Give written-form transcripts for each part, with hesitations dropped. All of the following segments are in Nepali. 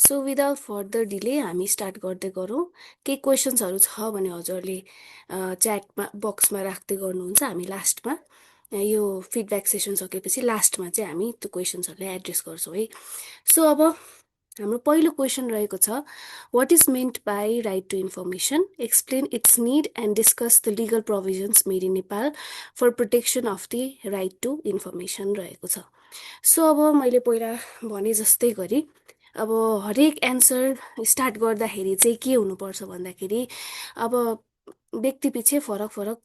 सो विदाउट फर्दर डिले हामी स्टार्ट गर्दै गरौँ। केही क्वेसन्सहरू छ भने हजुरले च्याटमा बक्समा राख्दै गर्नुहुन्छ। हामी लास्टमा यो फिडब्याक सेसन सकेपछि लास्टमा चाहिँ हामी त्यो क्वेसन्सहरूलाई एड्रेस गर्छौँ है। सो अब हाम्रो पहिलो क्वेसन रहेको छ, what is meant by right to information, explain its need and discuss the legal provisions made in Nepal for protection of the right to information रहेको छ। सो अब मैले पहिला भने जस्तै गरी अब हरेक एन्सर स्टार्ट गर्दाखेरि चाहिँ के हुनुपर्छ भन्दाखेरि अब व्यक्तिपिछे फरक फरक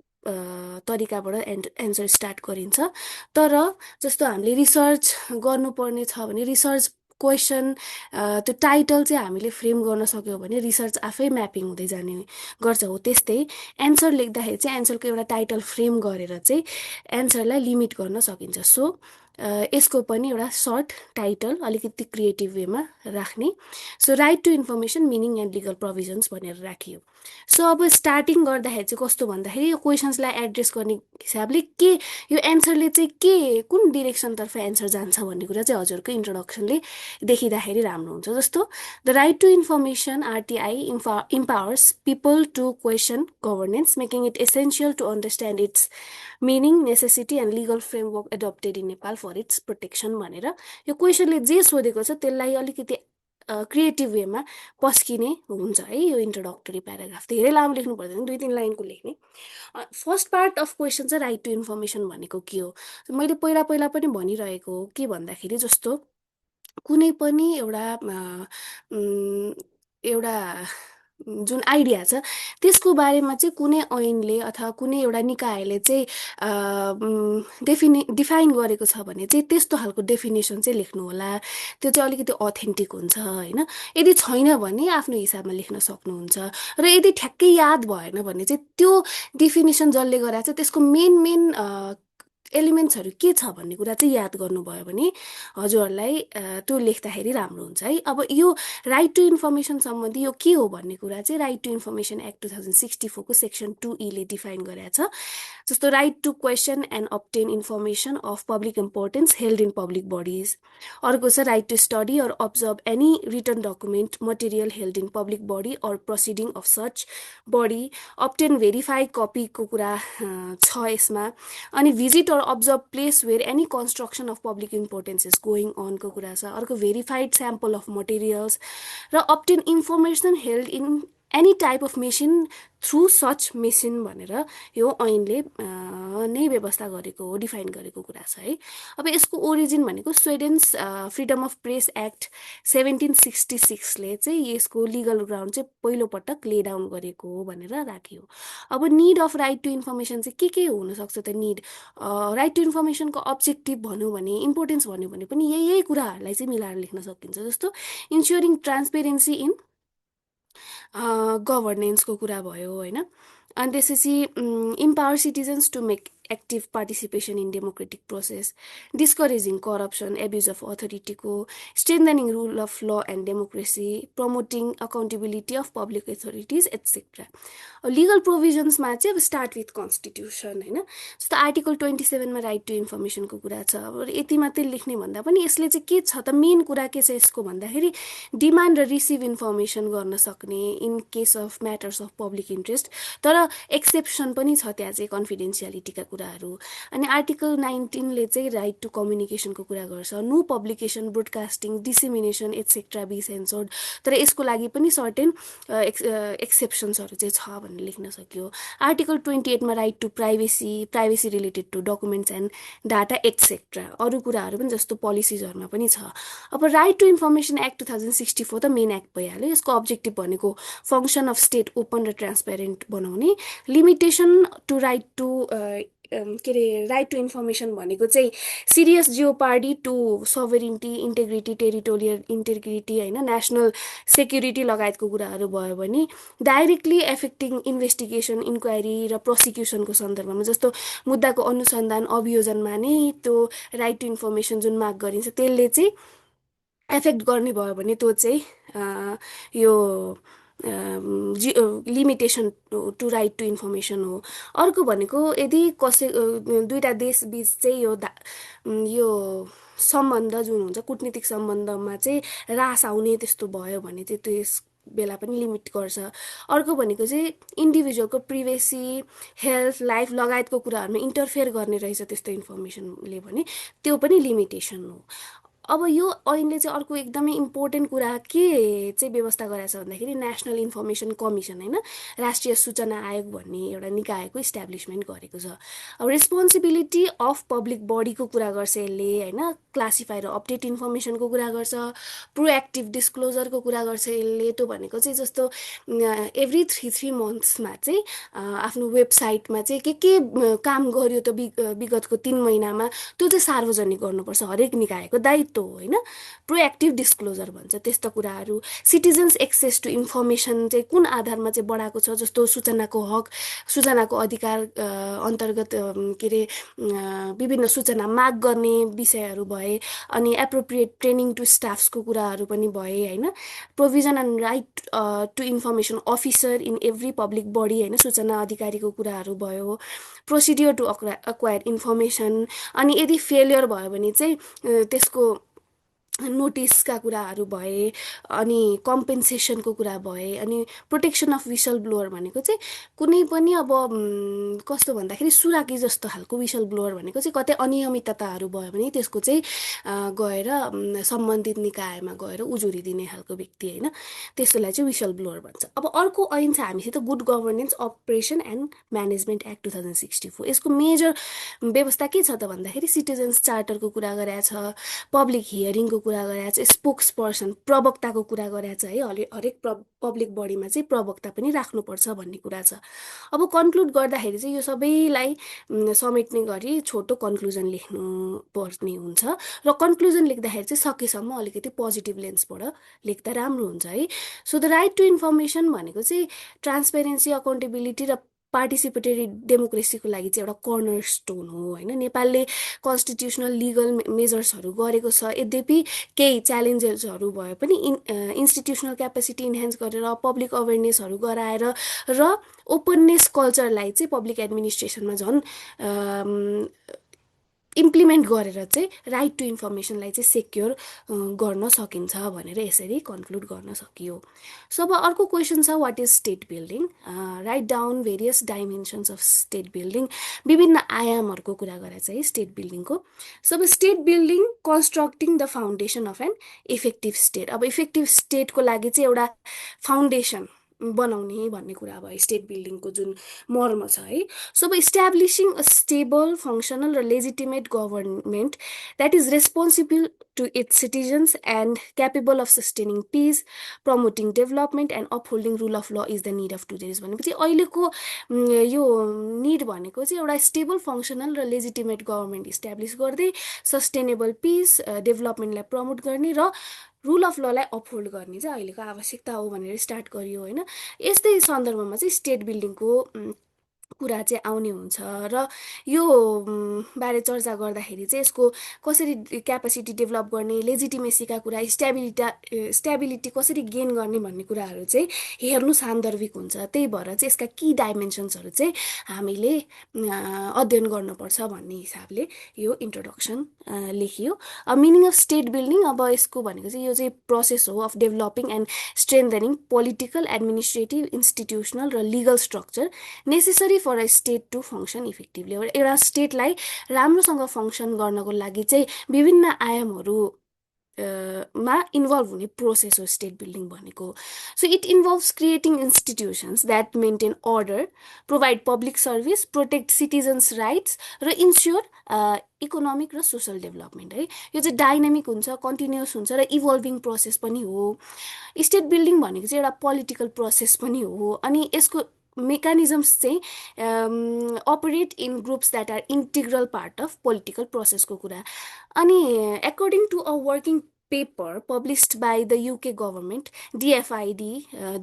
तरिकाबाट एन्सर स्टार्ट गरिन्छ। तर जस्तो हामीले रिसर्च गर्नुपर्ने छ भने रिसर्च क्वेसन त्यो टाइटल चाहिँ हामीले फ्रेम गर्न सक्यौँ भने रिसर्च आफै म्यापिङ हुँदै जाने गर्छ। हो त्यस्तै एन्सर लेख्दाखेरि चाहिँ एन्सरको एउटा टाइटल फ्रेम गरेर चाहिँ एन्सरलाई लिमिट गर्न सकिन्छ। सो यसको पनि एउटा सर्ट टाइटल अलिकति क्रिएटिभ वेमा राख्ने। So right to information meaning and legal provisions भनेर राखियो। सो अब स्टार्टिङ गर्दाखेरि चाहिँ कस्तो भन्दाखेरि यो क्वेसन्सलाई एड्रेस गर्ने हिसाबले के यो एन्सरले चाहिँ के कुन डिरेक्सनतर्फ एन्सर जान्छ भन्ने कुरा चाहिँ हजुरको इन्ट्रोडक्सनले देखिँदाखेरि राम्रो हुन्छ। जस्तो the right to information RTI empowers people to question governance making it essential to understand its meaning necessity and legal framework adapted in Nepal for its protection भनेर यो क्वेसनले जे सोधेको छ त्यसलाई अलिकति क्रिएटिभ वेमा पस्किने हुन्छ है। यो इन्ट्रोडक्टरी प्याराग्राफ धेरै लामो लेख्नु पर्दैन, 2-3 लाइनको लेख्ने। फर्स्ट पार्ट अफ क्वेसन चाहिँ राइट टु इन्फर्मेसन भनेको के हो, मैले पहिला पनि भनिरहेको हो। के भन्दाखेरि जस्तो कुनै पनि एउटा जुन आइडिया छ त्यसको बारेमा चाहिँ कुनै ऐनले अथवा कुनै एउटा निकायले चाहिँ डिफाइन गरेको छ भने चाहिँ त्यस्तो खालको डेफिनेसन चाहिँ लेख्नु होला। त्यो चाहिँ अलिकति अथेन्टिक हुन्छ होइन। यदि छैन भने आफ्नो हिसाबमा लेख्न सक्नुहुन्छ। र यदि ठ्याक्कै याद भएन भने चाहिँ त्यो डेफिनेसन जसले गराएको छ त्यसको मेन एलिमेन्ट्सहरू के छ भन्ने कुरा चाहिँ याद गर्नुभयो भने हजुरहरूलाई त्यो लेख्दाखेरि राम्रो हुन्छ है। अब यो राइट टु इन्फर्मेसन सम्बन्धी यो के हो भन्ने कुरा चाहिँ राइट टु इन्फर्मेसन एक्ट 2064 को सेक्सन 2E ले डिफाइन गरेको छ। जस्तो right to question and obtain information of public importance held in public bodies. अर्को छ right to study or observe any written document material held in public body or proceeding of such body, obtain verified कपीको कुरा छ यसमा। अनि visit or observe place where any construction of public importance is going अनको कुरा छ। अर्को भेरिफाइड स्याम्पल अफ मटेरियल्स र obtain information held in any type of machine through such machine भनेर यो ऐनले नै व्यवस्था गरेको हो, डिफाइन गरेको कुरा छ है। अब यसको ओरिजिन भनेको स्विडेन्स फ्रिडम अफ प्रेस एक्ट 1766 ले चाहिँ यसको लिगल ग्राउन्ड चाहिँ पहिलोपटक ले डाउन गरेको हो भनेर राखियो। अब need of right to information चाहिँ के हुनसक्छ त निड राइट टु इन्फर्मेसनको अब्जेक्टिभ भनौँ भने इम्पोर्टेन्स भन्यो भने पनि यही कुराहरूलाई चाहिँ मिलाएर लेख्न सकिन्छ। जस्तो इन्स्योरिङ ट्रान्सपेरेन्सी इन गभर्नेन्सको कुरा भयो होइन। अनि त्यसपछि empower citizens to make active participation in democratic process, discouraging corruption abuse of अथोरिटीको, strengthening rule of law and democracy, promoting accountability of public authorities et cetera. Legal प्रोभिजन्समा चाहिँ अब स्टार्ट विथ कन्स्टिट्युसन होइन। जस्तो आर्टिकल 27 मा राइट टु इन्फर्मेसनको कुरा छ। अब यति मात्रै लेख्ने भन्दा पनि यसले चाहिँ के छ त मेन कुरा के छ यसको भन्दाखेरि डिमान्ड र रिसिभ इन्फर्मेसन गर्न सक्ने in case of matters of public interest, तर एक्सेप्सन पनि छ त्यहाँ चाहिँ कन्फिडेन्सियालिटीका कुराहरू। अनि आर्टिकल 19 ले चाहिँ राइट टु कम्युनिकेसनको कुरा गर्छ, no publication broadcasting dissemination et cetera be censored, तर यसको लागि पनि सर्टेन एक्सेप्सन्सहरू चाहिँ छ भनेर लेख्न सक्यो। आर्टिकल 28 मा right to privacy related to documents and data etcetera, अरू कुराहरू पनि जस्तो पोलिसिजहरूमा पनि छ। अब राइट टु इन्फर्मेसन एक्ट 2064 त मेन एक्ट भइहाल्यो। यसको अब्जेक्टिभ भनेको फङ्सन अफ स्टेट ओपन र ट्रान्सपेरेन्ट बनाउने, limitation to right to right to information भनेको चाहिँ serious jeopardy to sovereignty, integrity, territorial integrity होइन, नेसनल सेक्युरिटी लगायतको कुराहरू भयो भने डाइरेक्टली एफेक्टिङ इन्भेस्टिगेसन, इन्क्वायरी र प्रोसिक्युसनको सन्दर्भमा जस्तो मुद्दाको अनुसन्धान अभियोजनमा नै त्यो राइट टु इन्फर्मेसन जुन माग गरिन्छ त्यसले चाहिँ एफेक्ट गर्ने भयो भने त्यो चाहिँ यो limitation to right to information हो। अर्को भनेको यदि कसै दुईटा देशबिच चाहिँ यो सम्बन्ध जुन हुन्छ कुटनीतिक सम्बन्धमा चाहिँ ह्रास आउने त्यस्तो भयो भने चाहिँ त्यस बेला पनि लिमिट गर्छ। अर्को भनेको चाहिँ इन्डिभिजुअलको प्रिभेसी, हेल्थ, लाइफ लगायतको कुराहरूमा इन्टरफेयर गर्ने रहेछ त्यस्तो इन्फर्मेसनले भने त्यो पनि लिमिटेसन हो। अब यो ऐनले चाहिँ अर्को एकदमै इम्पोर्टेन्ट कुरा के चाहिँ व्यवस्था गराएको छ भन्दाखेरि नेसनल इन्फर्मेसन कमिसन होइन, राष्ट्रिय सूचना आयोग भन्ने एउटा निकायको इस्टाब्लिसमेन्ट गरेको छ। अब रेस्पोन्सिबिलिटी अफ पब्लिक बडीको कुरा गर्छ यसले होइन, क्लासिफाई र अपडेट इन्फर्मेसनको कुरा गर्छ, प्रोएक्टिभ डिस्क्लोजरको कुरा गर्छ यसले। त्यो भनेको चाहिँ जस्तो एभ्री 3 मन्थ्समा चाहिँ आफ्नो वेबसाइटमा चाहिँ के काम गर्यो त विगतको 3 महिनामा त्यो चाहिँ सार्वजनिक गर्नुपर्छ, हरेक निकायको दायित्व हो होइन। प्रोएक्टिभ डिस्क्लोजर भन्छ त्यस्तो कुराहरू। सिटिजन्स एक्सेस टु इन्फर्मेसन चाहिँ कुन आधारमा चाहिँ बढाएको छ, जस्तो सूचनाको हक, सूचनाको अधिकार अन्तर्गत के अरे विभिन्न सूचना माग गर्ने विषयहरू भए, अनि एप्रोप्रिएट ट्रेनिङ टु स्टाफ्सको कुराहरू पनि भए होइन। Provision and right to information officer in every public body होइन, सूचना अधिकारीको कुराहरू भयो। प्रोसिडियर टु अक्वायर इन्फर्मेसन, अनि यदि फेलियर भयो भने चाहिँ त्यसको नोटिसका कुराहरू भए, अनि कम्पेन्सेसनको कुरा भए, अनि प्रोटेक्सन अफ विसल ब्लोअर भनेको चाहिँ कुनै पनि अब कस्तो भन्दाखेरि सुराकी जस्तो खालको विसल ब्लोअर भनेको चाहिँ कतै अनियमितताहरू भयो भने त्यसको चाहिँ गएर सम्बन्धित निकायमा गएर उजुरी दिने खालको व्यक्ति होइन, त्यस्तोलाई चाहिँ विसल ब्लोअर भन्छ। अब अर्को ऐन छ हामीसित good governance operation and management act 2064। यसको मेजर व्यवस्था के छ त भन्दाखेरि सिटिजन्स चार्टरको कुरा गरेको छ, पब्लिक हियरिङको कुरा गरेको छ, स्पोक्स पर्सन प्रवक्ताको कुरा गरेको छ है, हरेक पब्लिक बडीमा चाहिँ प्रवक्ता पनि राख्नुपर्छ भन्ने कुरा छ। अब कन्क्लुड गर्दाखेरि चाहिँ यो सबैलाई समेट्ने गरी छोटो कन्क्लुजन लेख्नु पर्ने हुन्छ, र कन्क्लुजन लेख्दाखेरि चाहिँ सकेसम्म अलिकति पोजिटिभ लेन्सबाट लेख्दा राम्रो हुन्छ है। So the right to information भनेको चाहिँ ट्रान्सपेरेन्सी, अकाउन्टेबिलिटी र पार्टिसिपेटरी डेमोक्रेसीको लागि चाहिँ एउटा कर्नर स्टोन हो होइन। नेपालले कन्स्टिट्युसनल लिगल मेजर्सहरू गरेको छ, यद्यपि केही च्यालेन्जेसहरू भए पनि इन्स्टिट्युसनल क्यापेसिटी इन्हान्स गरेर, पब्लिक अवेरनेसहरू गराएर र ओपननेस कल्चरलाई चाहिँ पब्लिक एडमिनिस्ट्रेसनमा झन् इम्प्लिमेन्ट गरेर चाहिँ राइट टु इन्फर्मेसनलाई चाहिँ सेक्योर गर्न सकिन्छ भनेर यसरी कन्क्लुड गर्न सकियो। सो अब अर्को क्वेसन छ, what is state building? Write down various dimensions of state building, विभिन्न आयामहरूको कुरा गरेर चाहिँ स्टेट बिल्डिङको। सो अब state building constructing the foundation of an effective state. अब इफेक्टिभ स्टेटको लागि चाहिँ एउटा फाउन्डेसन बनाउने भन्ने कुरा भयो स्टेट बिल्डिङको जुन मर्म छ है। सो अब इस्ट्याब्लिसिङ अ स्टेबल, फङ्सनल र legitimate government that is responsible to its citizens and capable of sustaining peace, promoting development and upholding rule of law is the need of today's. भनेपछि अहिलेको यो निड भनेको चाहिँ एउटा स्टेबल, फङ्सनल र लेजिटिमेट गभर्नमेन्ट इस्ट्याब्लिस गर्दै सस्टेनेबल पिस, डेभलपमेन्टलाई प्रमोट गर्ने र रुल अफ ललाई अपहोल्ड गर्ने चाहिँ अहिलेको आवश्यकता हो भनेर स्टार्ट गरियो होइन। यस्तै सन्दर्भमा चाहिँ स्टेट बिल्डिङको कुरा चाहिँ आउने हुन्छ, र यो बारे चर्चा गर्दाखेरि चाहिँ यसको कसरी क्यापेसिटी डेभलप गर्ने, लेजिटिमेसीका कुरा, स्ट्याबिलिटी कसरी गेन गर्ने भन्ने कुराहरू चाहिँ हेर्नु सान्दर्भिक हुन्छ। त्यही भएर चाहिँ यसका की डाइमेन्सन्सहरू चाहिँ हामीले अध्ययन गर्नुपर्छ भन्ने हिसाबले यो इन्ट्रोडक्सन लेखियो। मिनिङ अफ स्टेट बिल्डिङ, अब यसको भनेको चाहिँ यो चाहिँ प्रोसेस हो of developing and strengthening political, administrative, institutional र legal structure necessary for a state to function effectively. एउटा स्टेटलाई राम्रोसँग फङ्सन गर्नको लागि चाहिँ विभिन्न आयामहरू मा इन्भल्भ हुने प्रोसेस हो स्टेट बिल्डिङ भनेको। So it involves creating institutions that maintain order, provide public service, protect citizens rights र इन्स्योर इकोनोमिक र सोसल डेभलपमेन्ट है। यो चाहिँ डाइनामिक हुन्छ, कन्टिन्युस हुन्छ र इभल्भिङ प्रोसेस पनि हो। स्टेट बिल्डिङ भनेको चाहिँ एउटा पोलिटिकल प्रोसेस पनि हो, अनि यसको मेकानिजम्स चाहिँ operate in groups that are integral part of political प्रोसेसको कुरा। अनि according to a working paper published by the UK government DFID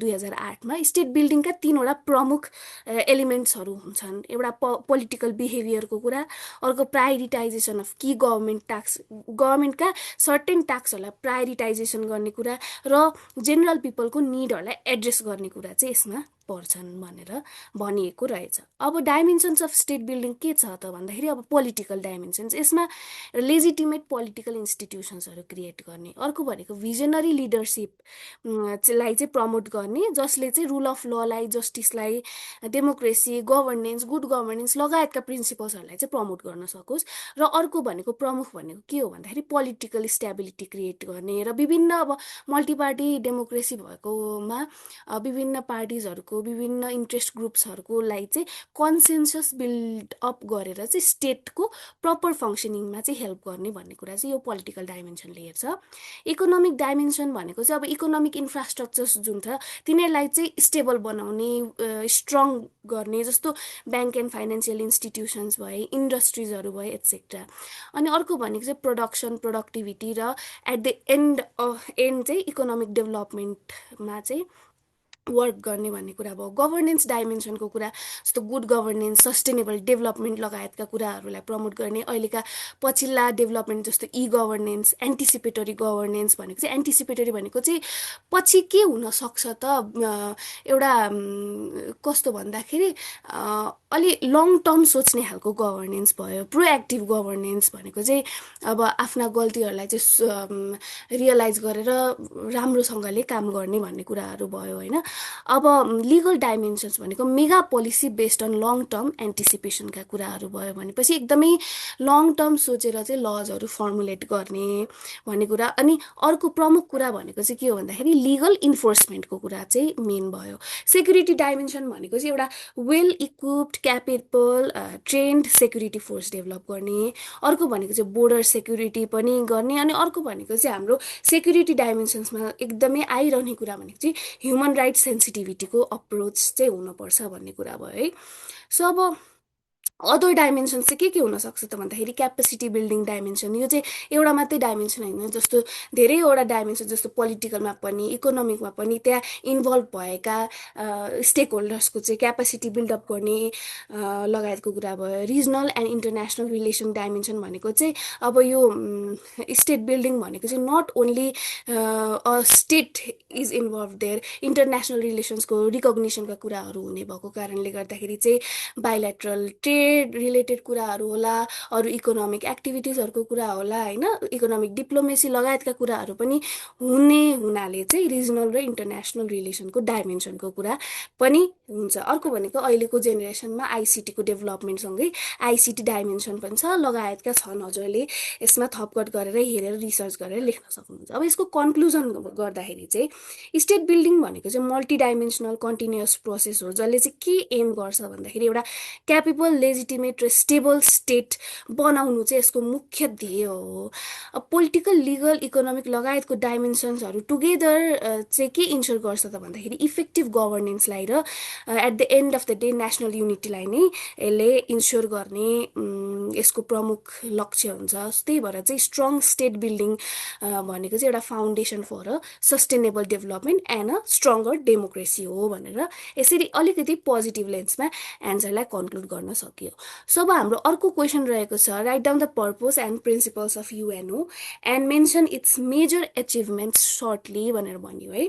2008मा स्टेट बिल्डिङका तीनवटा प्रमुख एलिमेन्ट्सहरू हुन्छन्। एउटा पोलिटिकल बिहेभियरको कुरा, अर्को प्रायोरिटाइजेसन अफ की गभर्मेन्टका सर्टेन टास्कहरूलाई प्रायोरिटाइजेसन गर्ने कुरा र जेनरल पिपलको निडहरूलाई एड्रेस गर्ने कुरा चाहिँ यसमा पर्छन् भनेर भनिएको रहेछ। अब डाइमेन्सन्स अफ स्टेट बिल्डिङ के छ त भन्दाखेरि अब पोलिटिकल डाइमेन्सन्स, यसमा लेजिटिमेट पोलिटिकल इन्स्टिट्युसन्सहरू क्रिएट गर्ने, अर्को भनेको भिजनरी लिडरसिप लाई चाहिँ प्रमोट गर्ने, जसले चाहिँ रुल अफ ललाई, जस्टिसलाई, डेमोक्रेसी, गभर्नेन्स, गुड गभर्नेन्स लगायतका प्रिन्सिपल्सहरूलाई चाहिँ प्रमोट गर्न सकोस्। र अर्को भनेको प्रमुख भनेको के हो भन्दाखेरि पोलिटिकल स्टेबिलिटी क्रिएट गर्ने र विभिन्न अब मल्टिपार्टी डेमोक्रेसी भएकोमा विभिन्न पार्टिजहरूको, विभिन्न इन्ट्रेस्ट ग्रुप्सहरूलाई चाहिँ कन्सेन्सस बिल्ड अप गरेर चाहिँ स्टेटको प्रपर फङ्सनिङमा चाहिँ हेल्प गर्ने भन्ने कुरा चाहिँ यो पोलिटिकल डाइमेन्सनले हेर्छ। इकोनोमिक डाइमेन्सन भनेको चाहिँ अब इकोनोमिक इन्फ्रास्ट्रक्चर्स जुन छ तिनीहरूलाई चाहिँ स्टेबल बनाउने, स्ट्रङ गर्ने, जस्तो ब्याङ्क एन्ड फाइनेन्सियल इन्स्टिट्युसन्स भए, इन्डस्ट्रिजहरू भए एट्सेट्रा। अनि अर्को भनेको चाहिँ प्रोडक्सन, प्रोडक्टिभिटी र एट द एन्ड चाहिँ इकोनोमिक डेभलपमेन्टमा चाहिँ वर्क गर्ने भन्ने कुरा भयो। गभर्नेन्स डाइमेन्सनको कुरा जस्तो गुड गभर्नेन्स, सस्टेनेबल डेभलपमेन्ट लगायतका कुराहरूलाई प्रमोट गर्ने। अहिलेका पछिल्ला डेभलपमेन्ट जस्तो ई गभर्नेन्स, एन्टिसिपेटरी गभर्नेन्स भनेको चाहिँ, एन्टिसिपेटरी भनेको चाहिँ पछि के हुनसक्छ त, एउटा कस्तो भन्दाखेरि अलि लङ टर्म सोच्ने खालको गभर्नेन्स भयो। प्रोएक्टिभ गभर्नेन्स भनेको चाहिँ अब आफ्ना गल्तीहरूलाई चाहिँ रियलाइज गरेर राम्रोसँगले काम गर्ने भन्ने कुराहरू भयो होइन। अब लिगल डाइमेन्सन्स भनेको mega policy based on long term एन्टिसिपेसनका कुराहरू भयो भनेपछि एकदमै लङ टर्म सोचेर चाहिँ लजहरू फर्मुलेट गर्ने भन्ने कुरा। अनि अर्को प्रमुख कुरा भनेको चाहिँ के हो भन्दाखेरि लिगल इन्फोर्समेन्टको कुरा चाहिँ मेन भयो। सेक्युरिटी डाइमेन्सन भनेको चाहिँ एउटा well equipped, capable, trained security force develop गर्ने। अर्को भनेको चाहिँ बोर्डर सेक्युरिटी पनि गर्ने। अनि अर्को भनेको चाहिँ हाम्रो सेक्युरिटी डाइमेन्सन्समा एकदमै आइरहने कुरा भनेको चाहिँ ह्युमन राइट सेन्सिटिभिटीको अप्रोच चाहिँ हुनुपर्छ भन्ने कुरा भयो है। सो अब अदर डाइमेन्सन्स चाहिँ के हुनसक्छ त भन्दाखेरि क्यापेसिटी बिल्डिङ डाइमेन्सन। यो चाहिँ एउटा मात्रै डाइमेन्सन होइन, जस्तो धेरैवटा डाइमेन्सन, जस्तो पोलिटिकलमा पनि इकोनोमिकमा पनि त्यहाँ इन्भल्भ भएका स्टेक होल्डर्सको चाहिँ क्यापेसिटी बिल्डअप गर्ने लगायतको कुरा भयो। Regional and international relation dimension भनेको चाहिँ अब यो स्टेट बिल्डिङ भनेको चाहिँ not only a state is involve there, international रिलेसन्सको रिकग्निसनका कुराहरू हुने भएको कारणले गर्दाखेरि चाहिँ बाइलेटरल ट्रेड रिलेटेड कुराहरू होला, अरू इकोनोमिक एक्टिभिटिजहरूको कुरा होला होइन, इकोनोमिक डिप्लोमेसी लगायतका कुराहरू पनि हुने हुनाले चाहिँ रिजनल र इन्टरनेसनल रिलेसनको डाइमेन्सनको कुरा पनि हुन्छ। अर्को भनेको अहिलेको जेनेरेसनमा आइसिटीको डेभलपमेन्टसँगै आइसिटी डाइमेन्सन पनि छ, लगायतका छन्। हजुरले यसमा थपगट गरेर हेरेर रिसर्च गरेर लेख्न सक्नुहुन्छ। अब यसको कन्क्लुजन गर्दाखेरि चाहिँ स्टेट बिल्डिङ भनेको चाहिँ मल्टी डाइमेन्सनल कन्टिन्युअस प्रोसेस हो, जसले चाहिँ के एम गर्छ भन्दाखेरि एउटा क्यापेबल, लेजिटिमेट र स्टेबल स्टेट बनाउनु चाहिँ यसको मुख्य ध्येय हो। अब पोलिटिकल, लिगल, इकोनोमिक लगायतको डाइमेन्सन्सहरू टुगेदर चाहिँ के इन्स्योर गर्छ त भन्दाखेरि इफेक्टिभ गभर्नेन्सलाई र at the end of the day national युनिटीलाई नै यसले इन्स्योर गर्ने यसको प्रमुख लक्ष्य हुन्छ। त्यही भएर चाहिँ स्ट्रङ स्टेट बिल्डिङ भनेको चाहिँ एउटा foundation for a sustainable development and a stronger democracy हो भनेर यसरी अलिकति पोजिटिभ लेन्समा एन्सरलाई कन्क्लुड गर्न सकियो। सो अब हाम्रो अर्को क्वेसन रहेको छ, write down the purpose and principles of UNO and mention its major achievements shortly भनेर भनियो है।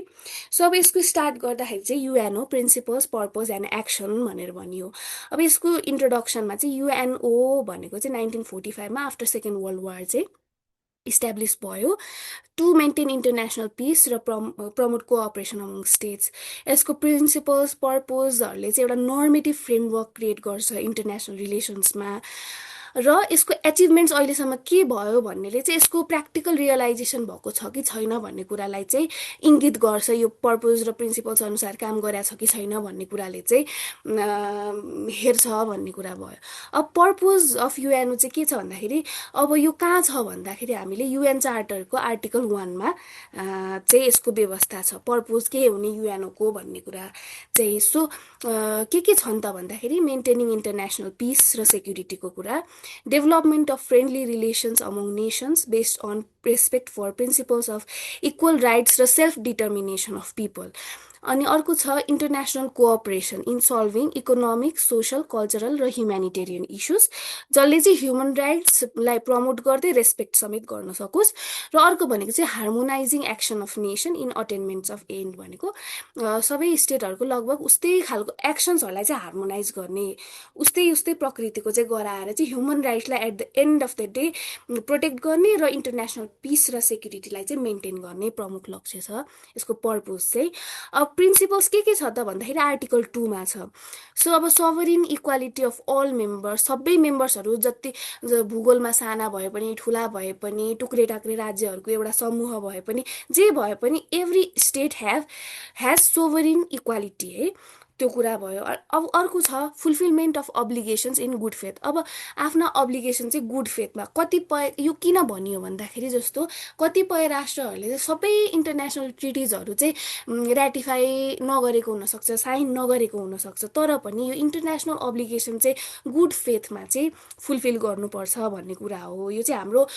सो अब यसको स्टार्ट गर्दाखेरि चाहिँ UNO principles, purpose and action भनेर भनियो। अब यसको इन्ट्रोडक्सनमा चाहिँ युएनओ भनेको चाहिँ 1945मा आफ्टर सेकेन्ड वर्ल्ड वार चाहिँ इस्टाब्लिस भयो टु मेन्टेन इन्टरनेसनल पिस र प्रमोट कोअपरेसन अमङ स्टेट्स। यसको प्रिन्सिपल्स, पर्पोजहरूले चाहिँ एउटा नर्मेटिभ फ्रेमवर्क क्रिएट गर्छ इन्टरनेसनल रिलेसन्समा। र यसको एचिभमेन्ट्स अहिलेसम्म के भयो भन्नेले चाहिँ यसको प्र्याक्टिकल रियलाइजेसन भएको छ कि छैन भन्ने कुरालाई चाहिँ इङ्गित गर्छ। यो पर्पोज र प्रिन्सिपल्स अनुसार काम गरेछ कि छैन भन्ने कुराले चाहिँ हेर्छ भन्ने कुरा भयो। अब पर्पोज अफ युएनओ चाहिँ के छ भन्दाखेरि अब यो कहाँ छ भन्दाखेरि हामीले युएन चार्टरको आर्टिकल 1मा चाहिँ यसको व्यवस्था छ, पर्पोज के हुने युएनओको भन्ने कुरा चाहिँ। सो के छन् त भन्दाखेरि मेन्टेनिङ इन्टरनेसनल पिस र सेक्युरिटीको कुरा, development of friendly relations among nations based on respect for principles of equal rights र सेल्फ डिटर्मिनेसन अफ पिपल। अनि अर्को छ international cooperation in solving economic social cultural र ह्युमेनिटेरियन इस्युज, जसले चाहिँ ह्युमन राइट्सलाई प्रमोट गर्दै रेस्पेक्ट समेत गर्न सकोस्। र अर्को भनेको चाहिँ harmonising action of nation in attainments of and भनेको सबै स्टेटहरूको लगभग उस्तै खालको एक्सन्सहरूलाई चाहिँ हार्मोनाइज गर्ने, उस्तै उस्तै प्रकृतिको चाहिँ गराएर चाहिँ ह्युमन राइट्सलाई at the end of the day protect गर्ने र इन्टरनेसनल पिस र सेक्युरिटीलाई चाहिँ मेन्टेन गर्ने प्रमुख लक्ष्य छ यसको पर्पोज चाहिँ। अब प्रिन्सिपल्स के छ त भन्दाखेरि आर्टिकल 2 मा छ। सो अब सोभरिन इक्वालिटी अफ अल मेम्बर्स, सबै मेम्बर्सहरू जति भूगोलमा साना भए पनि ठुला भए पनि टुक्रे टाक्रे राज्यहरूको एउटा समूह भए पनि जे भए पनि एभ्री स्टेट हेज सोभरिन इक्वालिटी है, त्यो कुरा भयो। अब अर्को छ fulfilment of obligations in good faith. अब आफ्ना अब्लिगेसन चाहिँ गुड फेथमा, कतिपय यो किन भनियो भन्दाखेरि जस्तो कतिपय राष्ट्रहरूले चाहिँ सबै इन्टरनेसनल ट्रिटिजहरू चाहिँ ऱ्याटिफाई नगरेको हुनसक्छ, साइन नगरेको हुनसक्छ, तर पनि यो इन्टरनेसनल अब्लिगेसन चाहिँ गुड फेथमा चाहिँ फुलफिल गर्नुपर्छ भन्ने कुरा हो। यो चाहिँ हाम्रो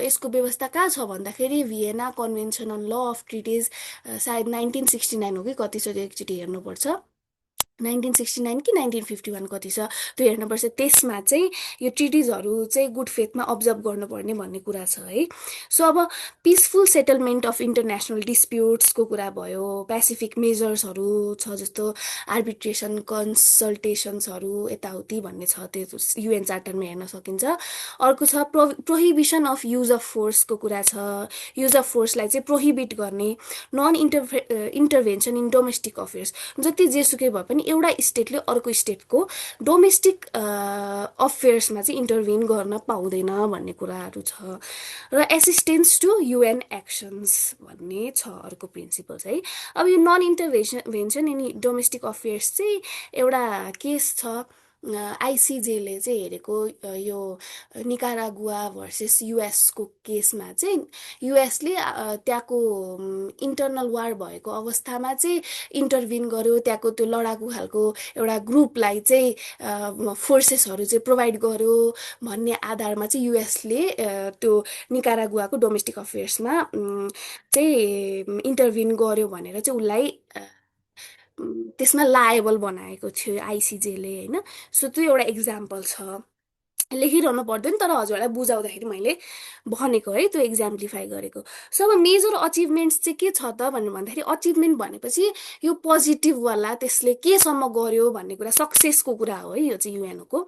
यसको व्यवस्था कहाँ छ भन्दाखेरि Vienna convention on law of treaties सायद 1969 हो कि कति छ, त्यो एकचोटि हेर्नुपर्छ, 1969 कि 1951 कति छ त्यो हेर्नुपर्छ। त्यसमा चाहिँ यो ट्रिटिजहरू चाहिँ गुड फेथमा अब्जर्भ गर्नुपर्ने भन्ने कुरा छ है। सो अब पिसफुल सेटलमेन्ट अफ इन्टरनेसनल डिस्प्युट्सको कुरा भयो, पेसिफिक मेजर्सहरू छ जस्तो आर्बिट्रेसन कन्सल्टेसन्सहरू यताउति भन्ने छ, त्यो युएन चार्टरमा हेर्न सकिन्छ। अर्को छ प्रोहिबिसन अफ युज अफ फोर्सको कुरा छ, युज अफ फोर्सलाई चाहिँ प्रोहिबिट गर्ने, non intervention in domestic affairs, जति जेसुकै भए पनि एउटा स्टेटले अर्को स्टेटको डोमेस्टिक अफेयर्समा चाहिँ इन्टरभेन गर्न पाउँदैन भन्ने कुराहरू छ। र एसिस्टेन्स टु युएन एक्सन्स भन्ने छ अर्को प्रिन्सिपल्स है। अब यो non intervention in domestic affairs चाहिँ एउटा केस छ आइसिजेले चाहिँ हेरेको, यो निकारागुवा भर्सेस युएसको केसमा चाहिँ युएसले त्यहाँको इन्टरनल वार भएको अवस्थामा चाहिँ इन्टरभिन गर्यो, त्यहाँको त्यो लडाकु खालको एउटा ग्रुपलाई चाहिँ फोर्सेसहरू चाहिँ प्रोभाइड गर्यो भन्ने आधारमा चाहिँ युएसले त्यो निकारागुवाको डोमेस्टिक अफेयर्समा चाहिँ इन्टरभिन गर्यो भनेर चाहिँ उसलाई त्यसमा लायबल बनाएको थियो आइसिजेले होइन। सो त्यो एउटा इक्जाम्पल छ, लेखिरहनु पर्दैन तर हजुरलाई बुझाउँदाखेरि मैले भनेको है, त्यो एक्जाम्प्लिफाई गरेको। सो अब मेजर अचिभमेन्ट्स चाहिँ के छ त भन्दाखेरि अचिभमेन्ट भनेपछि यो पोजिटिभवाला त्यसले केसम्म गर्यो भन्ने कुरा, सक्सेसको कुरा हो है यो चाहिँ युएनको।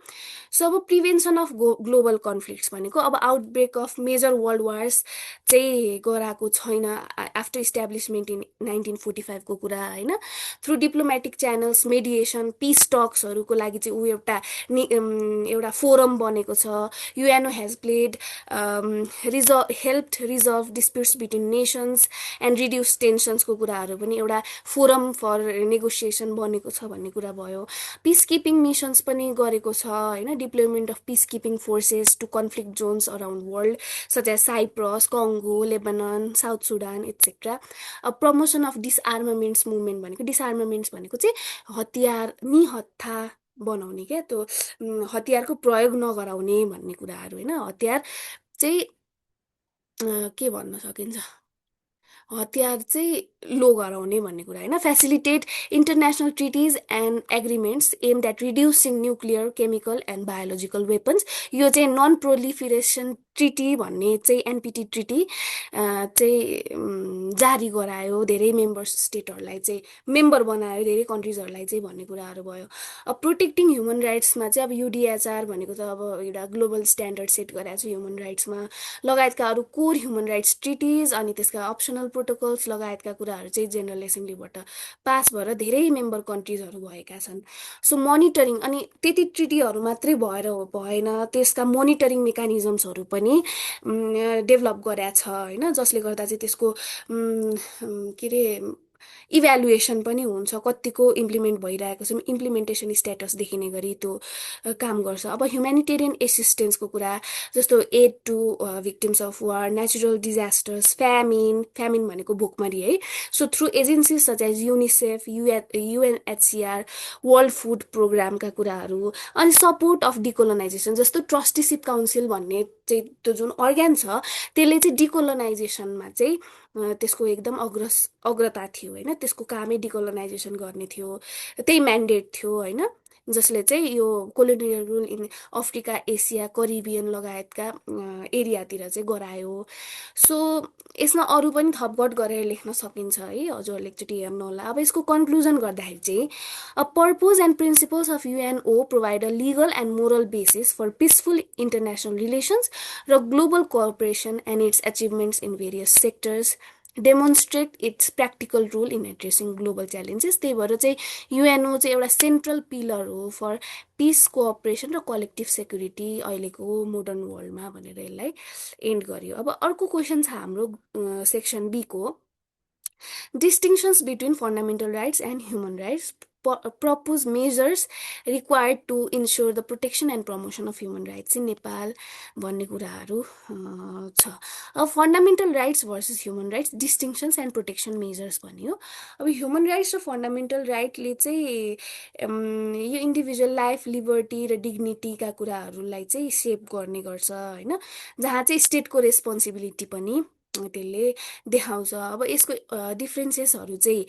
सो अब प्रिभेन्सन अफ ग्लोबल कन्फ्लिक्ट्स भनेको अब outbreak of major world wars चाहिँ गराएको छैन आफ्टर इस्टाब्लिसमेन्ट इन 1945 को कुरा होइन। Through diplomatic channels mediation peace टक्सहरूको लागि चाहिँ ऊ एउटा फोरम बनेको छ। UNO has played helped resolve disputes between nations and reduce टेन्सन्सको कुराहरू पनि एउटा फोरम फर नेगोसिएसन बनेको छ भन्ने कुरा भयो। पिस किपिङ मिसन्स पनि गरेको छ होइन, deployment of peace keeping forces to conflict zones around world such as Cyprus, Congo, Lebanon, South Sudan etcetera. Promotion of disarmaments movement भनेको, डिसआर्मामेन्ट्स भनेको चाहिँ हतियार निहत्था बनाउने क्या, त्यो हतियारको प्रयोग नगराउने भन्ने कुराहरू होइन। हतियार चाहिँ के भन्न सकिन्छ, हतियार चाहिँ लो गराउने भन्ने कुरा होइन। Facilitate international treaties and agreements aimed at reducing nuclear chemical and biological weapons. यो चाहिँ नन प्रोलिफरेसन ट्रिटी भन्ने चाहिँ एनपिटी ट्रिटी चाहिँ जारी गरायो, धेरै मेम्बर स्टेटहरूलाई चाहिँ मेम्बर बनायो, धेरै कन्ट्रिजहरूलाई चाहिँ भन्ने कुराहरू भयो। अब प्रोटेक्टिङ ह्युमन राइट्समा चाहिँ अब युडिएचआर भनेको त अब एउटा ग्लोबल स्ट्यान्डर्ड सेट गरेको छ ह्युमन राइट्समा, लगायतका अरू कोर ह्युमन राइट्स ट्रिटिज अनि त्यसका अप्सनल प्रोटोकल्स लगायतका कुराहरू चाहिँ जेनरल एसेम्ब्लीबाट पास भएर धेरै मेम्बर कन्ट्रिजहरू भएका छन्। सो मोनिटरिङ, अनि त्यति ट्रिटीहरू मात्रै भएन, त्यसका मोनिटरिङ मेकानिजम्सहरू पनि डेभलप गरेका छ होइन, जसले गर्दा चाहिँ त्यसको के अरे इभ्यालुएसन पनि हुन्छ, कतिको इम्प्लिमेन्ट भइरहेको छ, इम्प्लिमेन्टेसन स्ट्याटस देखिने गरी त्यो काम गर्छ। अब ह्युमेनिटेरियन एसिस्टेन्सको कुरा, जस्तो aid to victims of war, natural disasters, famine भनेको भोकमरी है। So through agencies such as UNICEF, UNHCR, world food प्रोग्रामका कुराहरू, अनि सपोर्ट अफ डिकोलोनाइजेसन, जस्तो ट्रस्टीसिप काउन्सिल भन्ने चाहिँ त्यो जुन अर्ग्यान छ त्यसले चाहिँ डिकोलोनाइजेसनमा चाहिँ त्यसको एकदम अग्रता थियो होइन, त्यसको कामै डिकोलोनाइजेसन गर्ने थियो, त्यही म्यान्डेट थियो होइन, जसले चाहिँ यो colonial rule in Africa, Asia, Caribbean लगायतका एरियातिर चाहिँ गरायो। सो यसमा अरू पनि थपगट गरेर लेख्न सकिन्छ है, हजुरहरूले एकचोटि हेर्नुहोला। अब यसको कन्क्लुजन गर्दाखेरि चाहिँ purpose and principles of UNO provide a legal and moral basis for peaceful international relations र global cooperation and its achievements in various sectors demonstrate its practical role in addressing global challenges. त्यही भएर चाहिँ युएनओ चाहिँ एउटा सेन्ट्रल पिलर हो फर पिस, कोअपरेसन र कलेक्टिभ सेक्युरिटी अहिलेको मोडर्न वर्ल्डमा भनेर यसलाई एन्ड गरियो। अब अर्को क्वेसन छ हाम्रो section बीको, distinctions between fundamental rights and human rights, propose measures required to ensure the protection and promotion of human rights in Nepal भन्ने कुराहरू छ। अब fundamental rights versus human rights, distinctions and protection measures भन्यो। अब ह्युमन राइट्स र फन्डामेन्टल राइटले चाहिँ यो इन्डिभिजुअल लाइफ, लिबर्टी र डिग्निटीका कुराहरूलाई चाहिँ सेप गर्ने गर्छ होइन, जहाँ चाहिँ स्टेटको रेस्पोन्सिबिलिटी पनि त्यसले देखाउँछ। अब यसको डिफ्रेन्सेसहरू चाहिँ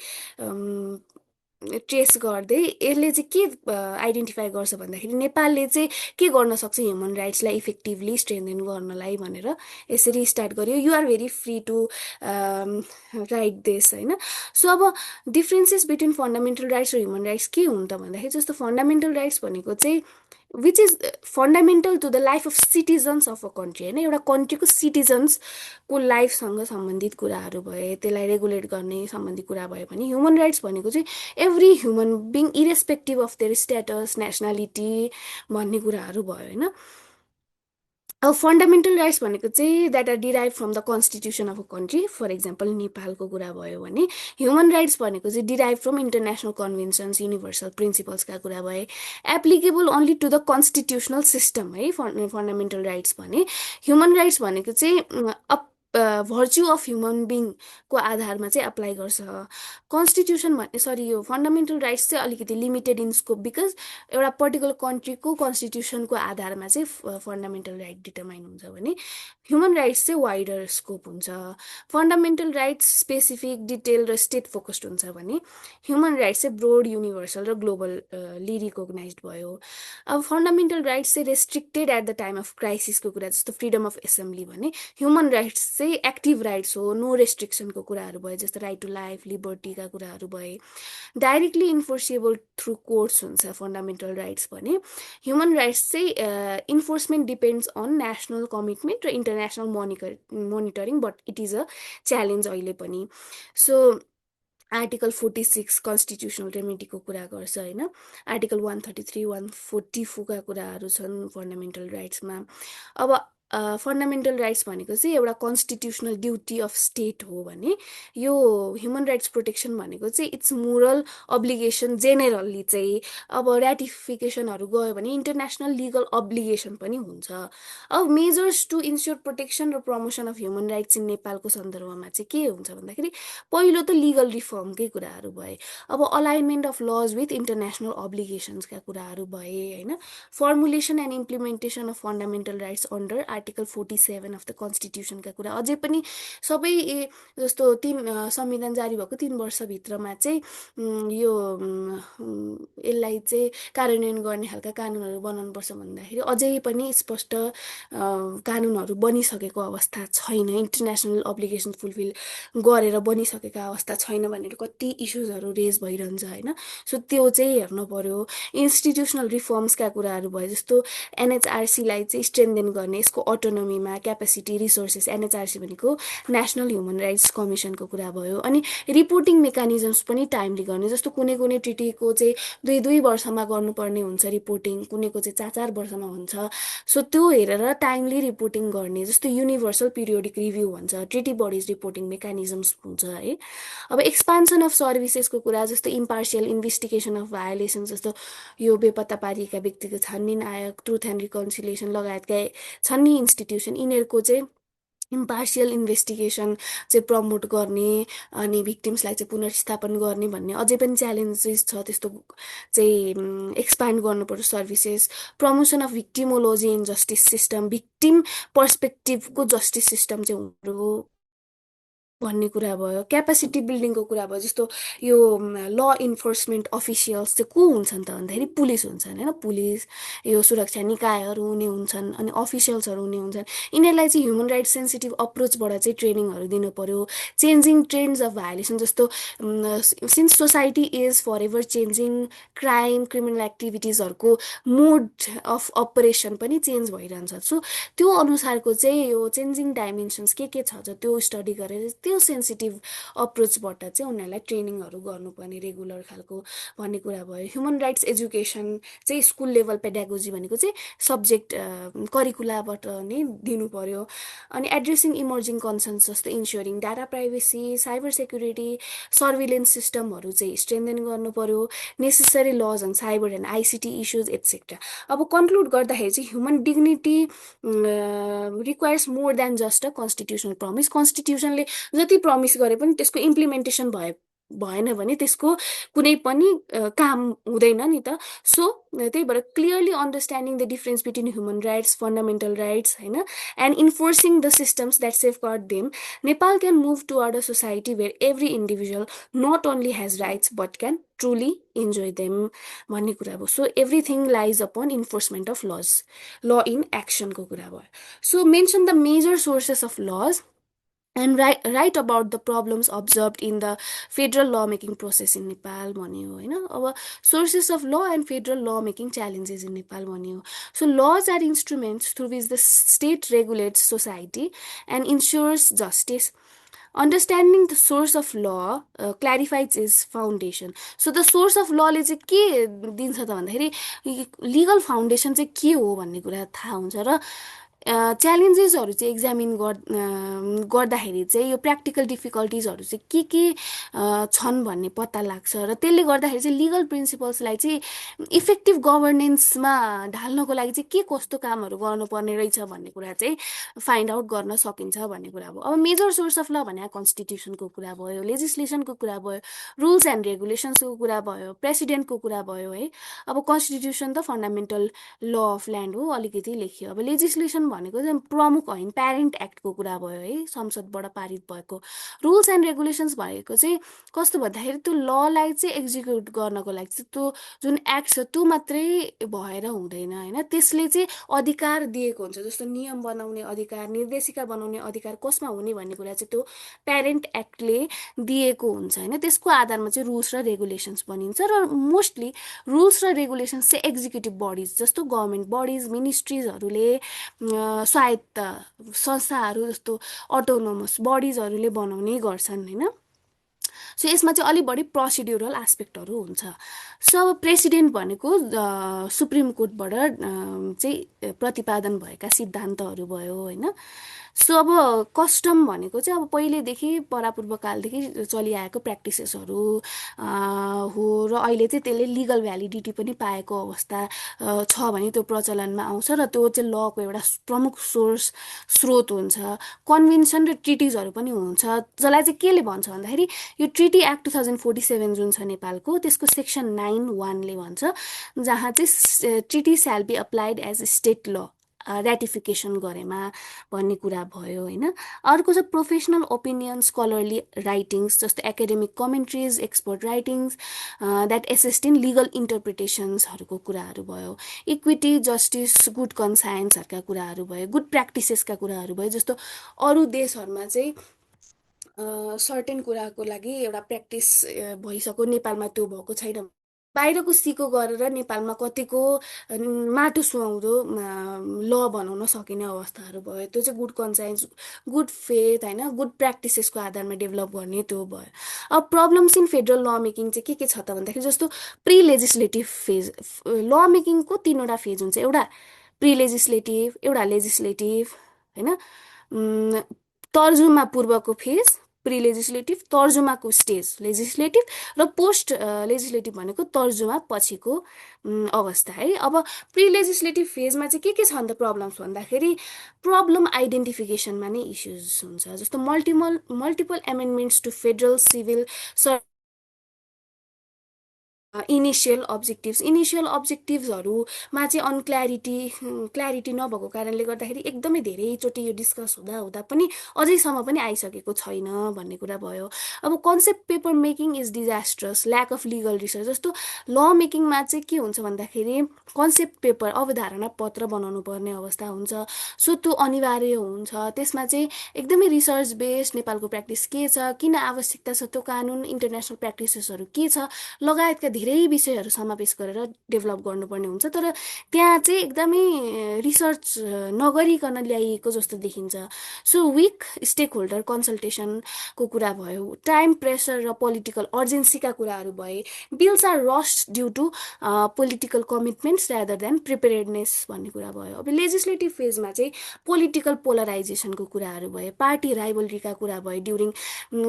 ट्रेस गर्दै यसले चाहिँ के आइडेन्टिफाई गर्छ भन्दाखेरि नेपालले चाहिँ के गर्न सक्छ ह्युमन राइट्सलाई इफेक्टिभली स्ट्रेन्थेन गर्नलाई भनेर यसरी स्टार्ट गर्यो। You are very free to write this होइन। सो अब डिफ्रेन्सेस बिट्विन फन्डामेन्टल राइट्स र ह्युमन राइट्स के हुन् त भन्दाखेरि, जस्तो फन्डामेन्टल राइट्स भनेको चाहिँ which is fundamental to the life of citizens of a country होइन, एउटा कन्ट्रीको सिटिजन्सको लाइफसँग सम्बन्धित कुराहरू भए, त्यसलाई रेगुलेट गर्ने सम्बन्धित कुरा भयो भने ह्युमन राइट्स भनेको चाहिँ every human being irrespective of their status, nationality भन्ने कुराहरू भयो होइन। अब फन्डामेन्टल राइट्स भनेको चाहिँ that are derive from the constitution of a country, for example नेपालको कुरा भयो भने। ह्युमन राइट्स भनेको चाहिँ derive from international conventions, universal प्रिन्सिपल्सका कुरा भए, applicable only to the constitutional system है फन्डामेन्टल राइट्स भने। ह्युमन राइट्स भनेको चाहिँ भर्च्यु अफ ह्युमन बिङको आधारमा चाहिँ अप्लाई गर्छ। कन्स्टिट्युसन यो फन्डामेन्टल राइट्स चाहिँ अलिकति लिमिटेड इन स्कोप, बिकज एउटा पर्टिकुलर कन्ट्रीको कन्स्टिट्युसनको आधारमा चाहिँ फन्डामेन्टल राइट डिटरमाइन हुन्छ भने ह्युमन राइट्स चाहिँ वाइडर स्कोप हुन्छ। फन्डामेन्टल राइट्स स्पेसिफिक, डिटेल र स्टेट फोकस्ड हुन्छ भने ह्युमन राइट्स चाहिँ ब्रोड, युनिभर्सल र ग्लोबली रिकगनाइज भयो। अब फन्डामेन्टल राइट्स चाहिँ restricted at the time of क्राइसिसको कुरा, जस्तो फ्रिडम अफ एसेम्ब्ली भने। ह्युमन राइट्स चाहिँ एक्टिभ राइट्स हो, नो रेस्ट्रिक्सनको कुराहरू भयो, जस्तो राइट टु लाइफ, लिबर्टीका कुराहरू भए। डाइरेक्टली इन्फोर्सेबल थ्रु कोर्ट्स हुन्छ फन्डामेन्टल राइट्स भने। ह्युमन राइट्स चाहिँ enforcement depends on national commitment र international monitoring, but it is a challenge अहिले पनि। सो आर्टिकल 46 कन्स्टिट्युसनल रेमेडीको कुरा गर्छ होइन, आर्टिकल 133, 144 का कुराहरू छन् फन्डामेन्टल राइट्समा। अब फन्डामेन्टल राइट्स भनेको चाहिँ एउटा कन्स्टिट्युसनल ड्युटी अफ स्टेट हो भने यो ह्युमन राइट्स प्रोटेक्सन भनेको चाहिँ इट्स मोरल अब्लिगेसन जेनेरली चाहिँ। अब ऱ्याटिफिकेसनहरू गयो भने इन्टरनेसनल लिगल अब्लिगेसन पनि हुन्छ। अब मेजर्स टु इन्स्योर प्रोटेक्सन र promotion of human rights in नेपालको सन्दर्भमा चाहिँ के हुन्छ भन्दाखेरि, पहिलो त लिगल रिफर्मकै कुराहरू भए, अब alignment of laws with international अब्लिगेसन्सका कुराहरू भए होइन, formulation and implementation of fundamental rights under article 47 of the कन्स्टिट्युसनका कुरा। अझै पनि सबै जस्तो संविधान जारी भएको 3 वर्षभित्रमा चाहिँ यो यसलाई चाहिँ कार्यान्वयन गर्ने खालका कानुनहरू बनाउनुपर्छ भन्दाखेरि अझै पनि स्पष्ट कानुनहरू बनिसकेको अवस्था छैन, इन्टरनेसनल अब्लिगेसन फुलफिल गरेर बनिसकेका अवस्था छैन भनेर कति इस्युजहरू रेज भइरहन्छ होइन। सो त्यो चाहिँ हेर्नु पर्यो। इन्स्टिट्युसनल रिफर्म्सका कुराहरू भयो, जस्तो एनएचआरसीलाई चाहिँ स्ट्रेन्थेन गर्ने, यसको अटोनोमीमा क्यापेसिटी रिसोर्सेस एनएचआरसी भनेको नेसनल ह्युमन राइट्स कमिसनको कुरा भयो। अनि रिपोर्टिङ मेकानिजम्स पनि टाइमली गर्ने, जस्तो कुनै कुनै ट्रिटीको चाहिँ 2-2 वर्षमा गर्नुपर्ने हुन्छ रिपोर्टिङ, कुनैको चाहिँ 4-4 वर्षमा हुन्छ। सो त्यो हेरेर टाइमली रिपोर्टिङ गर्ने, जस्तो युनिभर्सल पिरियोडिक रिभ्यू भन्छ, ट्रिटी बडिज रिपोर्टिङ मेकानिजम्स हुन्छ है। अब एक्सपान्सन अफ सर्भिसेसको कुरा, जस्तो इम्पार्सियल इन्भेस्टिगेसन अफ भायोलेसन, जस्तो यो बेपत्ता पारिएका व्यक्तिको छानबिन आयोग, ट्रुथ एन्ड रिकन्सिलिएसन लगायतका छन् नि इन्स्टिट्युसन, यिनीहरूको चाहिँ इम्पार्सियल इन्भेस्टिगेसन चाहिँ प्रमोट गर्ने अनि भिक्टिम्सलाई चाहिँ पुनर्स्थापन गर्ने भन्ने अझै पनि च्यालेन्जेस छ। त्यस्तो चाहिँ एक्सपान्ड गर्नुपर्छ services. Promotion of victimology in justice system, victim पर्सपेक्टिभको जस्टिस सिस्टम चाहिँ हुनु भन्ने कुरा भयो। क्यापासिटी बिल्डिङको कुरा भयो, जस्तो यो ल इन्फोर्समेन्ट अफिसियल्स चाहिँ को हुन्छन् त भन्दाखेरि पुलिस हुन्छन् होइन, पुलिस यो सुरक्षा निकायहरू हुने हुन्छन् अनि अफिसियल्सहरू हुने हुन्छन्। यिनीहरूलाई चाहिँ ह्युमन राइट्स सेन्सिटिभ अप्रोचबाट चाहिँ ट्रेनिङहरू दिनु पर्यो। चेन्जिङ ट्रेन्ड्स अफ भायोलेसन, जस्तो since society is forever changing, crime criminal एक्टिभिटिजहरूको मोड अफ अपरेसन पनि चेन्ज भइरहन्छ। सो त्यो अनुसारको चाहिँ यो चेन्जिङ डाइमेन्सन्स के छ त्यो स्टडी गरेर त्यो सेन्सिटिभ अप्रोचबाट चाहिँ उनीहरूलाई ट्रेनिङहरू गर्नुपर्ने रेगुलर खालको भन्ने कुरा भयो। ह्युमन राइट्स एजुकेसन चाहिँ स्कुल लेभल पेडागोजी भनेको चाहिँ सब्जेक्ट करिकुलाबाट नै दिनु पर्यो। अनि एड्रेसिङ इमर्जिङ कन्सर्न्स, जस्तो ensuring data privacy, cyber security, surveillance सिस्टमहरू चाहिँ स्ट्रेन्थेन गर्नु पर्यो। Necessary laws and cyber and ICT issues etcetera. अब कन्क्लुड गर्दाखेरि चाहिँ human dignity requires more than just a constitutional promise. कन्स्टिट्युसनले जति प्रमिस गरे पनि त्यसको इम्प्लिमेन्टेसन भएन भने त्यसको कुनै पनि काम हुँदैन नि त। सो त्यही भएर clearly understanding the difference between human rights, fundamental rights होइन, and enforcing the systems that safeguard them, Nepal can move toward a society where every individual not only has rights but can truly enjoy them भन्ने कुरा भयो। So everything lies upon enforcement of laws, law in एक्सनको कुरा भयो। So mention the major sources of laws and write about the problems observed in the federal law making process in Nepal भन्यो होइन। अब sources of law and federal law making challenges in Nepal भन्यो। So laws are instruments through which the state regulates society and ensures justice. Understanding the source of law clarifies its foundation. So the source of law ले चाहिँ के दिन्छ त भन्दाखेरि legal foundation चाहिँ के हो भन्ने कुरा थाहा हुन्छ र च्यालेन्जेसहरू चाहिँ एक्जामिन गर्दाखेरि चाहिँ यो प्र्याक्टिकल डिफिकल्टिजहरू चाहिँ के छन् भन्ने पत्ता लाग्छ र त्यसले गर्दाखेरि चाहिँ लिगल प्रिन्सिपल्सलाई चाहिँ इफेक्टिभ गभर्नेन्समा ढाल्नको लागि चाहिँ के कस्तो कामहरू गर्नुपर्ने रहेछ भन्ने कुरा चाहिँ फाइन्ड आउट गर्न सकिन्छ भन्ने कुरा भयो। अब मेजर सोर्स अफ ल भने कन्स्टिट्युसनको कुरा भयो, लेजिस्लेसनको कुरा भयो, रुल्स एन्ड रेगुलेसन्सको कुरा भयो, प्रेसिडेन्टको कुरा भयो है। अब कन्स्टिट्युसन त फन्डामेन्टल ल अफ ल्यान्ड हो, अलिकति लेखियो। अब लेजिस्लेसन भनेको चाहिँ प्रमुख होइन, प्यारेन्ट एक्टको कुरा भयो है, संसदबाट पारित भएको। रुल्स एन्ड रेगुलेसन्स भनेको चाहिँ कस्तो भन्दाखेरि त्यो ललाई चाहिँ एक्जिक्युट गर्नको लागि चाहिँ त्यो जुन एक्ट छ त्यो मात्रै भएर हुँदैन होइन, त्यसले चाहिँ अधिकार दिएको हुन्छ। जस्तो नियम बनाउने अधिकार, निर्देशिका बनाउने अधिकार कसमा हुने भन्ने कुरा चाहिँ त्यो प्यारेन्ट एक्टले दिएको हुन्छ होइन। त्यसको आधारमा चाहिँ रुल्स र रेगुलेसन्स बनिन्छ र मोस्टली रुल्स र रेगुलेसन्स चाहिँ एक्जिक्युटिभ बडिज जस्तो गभर्मेन्ट बडिज, मिनिस्ट्रिजहरूले, स्वायत्त संस्थाहरू जस्तो अटोनोमस बडिजहरूले बनाउने गर्छन् होइन। सो यसमा चाहिँ अलिक बढी प्रोसिड्युरल एस्पेक्टहरू हुन्छ। सो अब प्रेसिडेन्ट भनेको सुप्रिम कोर्टबाट चाहिँ प्रतिपादन भएका सिद्धान्तहरू भयो होइन। सो अब कस्टम भनेको चाहिँ अब पहिलेदेखि परापूर्वकालदेखि चलिआएको प्र्याक्टिसेसहरू हो र अहिले चाहिँ त्यसले लिगल भ्यालिडिटी पनि पाएको अवस्था छ भने त्यो प्रचलनमा आउँछ र त्यो चाहिँ लको एउटा प्रमुख स्रोत हुन्छ। कन्भेन्सन र ट्रिटिजहरू पनि हुन्छ, जसलाई चाहिँ केले भन्छ भन्दाखेरि यो ट्रिटी एक्ट 2047 जुन छ नेपालको, त्यसको सेक्सन 9(1) ले भन्छ, जहाँ चाहिँ ट्रिटी स्याल बी अप्लाइड एज स्टेट ल रेटिफिकेसन गरेमा भन्ने कुरा भयो होइन। अर्को छ प्रोफेसनल ओपिनियन, स्कलरली राइटिङ्स जस्तो academic commentaries, expert writings that assist in legal इन्टरप्रिटेसन्सहरूको कुराहरू भयो। इक्विटी, जस्टिस, गुड कन्सायन्सहरूका कुराहरू भयो, गुड प्र्याक्टिसेसका कुराहरू भयो। जस्तो अरू देशहरूमा चाहिँ सर्टेन कुराको लागि एउटा प्र्याक्टिस भइसक्यो, नेपालमा त्यो भएको छैन बाहिरको सिको गरेर नेपालमा कतिको माटो सुहाउँदो ल बनाउन सकिने अवस्थाहरू भयो। त्यो चाहिँ गुड कन्साइन्स, गुड फेथ होइन, गुड प्र्याक्टिसेसको आधारमा डेभलप गर्ने त्यो भयो। अब प्रब्लम्स इन फेडरल ल मेकिङ चाहिँ के छ त भन्दाखेरि, जस्तो प्रि लेजिस्लेटिभ फेज, ल मेकिङको तिनवटा फेज हुन्छ। एउटा प्रि लेजिस्लेटिभ, एउटा लेजिस्लेटिभ होइन, तर्जुमा पूर्वको फेज प्रि लेजिस्लेटिभ, तर्जुमाको स्टेज लेजिस्लेटिभ, र पोस्ट लेजिस्लेटिभ भनेको तर्जुमा पछिको अवस्था है। अब प्रि लेजिस्लेटिभ फेजमा चाहिँ के छ अन्त प्रब्लम्स भन्दाखेरि, प्रब्लम आइडेन्टिफिकेसनमा नै इस्युज हुन्छ। जस्तो multiple amendments to federal civil initial अब्जेक्टिभ्सहरूमा चाहिँ क्ल्यारिटी नभएको कारणले गर्दाखेरि एकदमै धेरैचोटि यो डिस्कस हुँदा हुँदा पनि अझैसम्म पनि आइसकेको छैन भन्ने कुरा भयो। अब concept paper making is disastrous, lack of legal research. जस्तो ल मेकिङमा चाहिँ के हुन्छ भन्दाखेरि, कन्सेप्ट पेपर अवधारणा पत्र बनाउनु पर्ने अवस्था हुन्छ। सो त्यो अनिवार्य हुन्छ। त्यसमा चाहिँ एकदमै रिसर्च बेस्ड नेपालको प्र्याक्टिस के छ, किन आवश्यकता छ, त्यो कानुन इन्टरनेसनल प्र्याक्टिसेसहरू के छ लगायतका धेरै विषयहरू समावेश गरेर डेभलप गर्नुपर्ने हुन्छ। तर त्यहाँ चाहिँ एकदमै रिसर्च नगरिकन ल्याइएको जस्तो देखिन्छ। सो विक स्टेक होल्डर कन्सल्टेसनको कुरा भयो, टाइम प्रेसर र पोलिटिकल अर्जेन्सीका कुराहरू भए, bills are rushed due to political commitments rather than preparedness भन्ने कुरा भयो। अब लेजिस्लेटिभ फेजमा चाहिँ पोलिटिकल पोलराइजेसनको कुराहरू भए, पार्टी राइभलरीका कुरा भए ड्युरिङ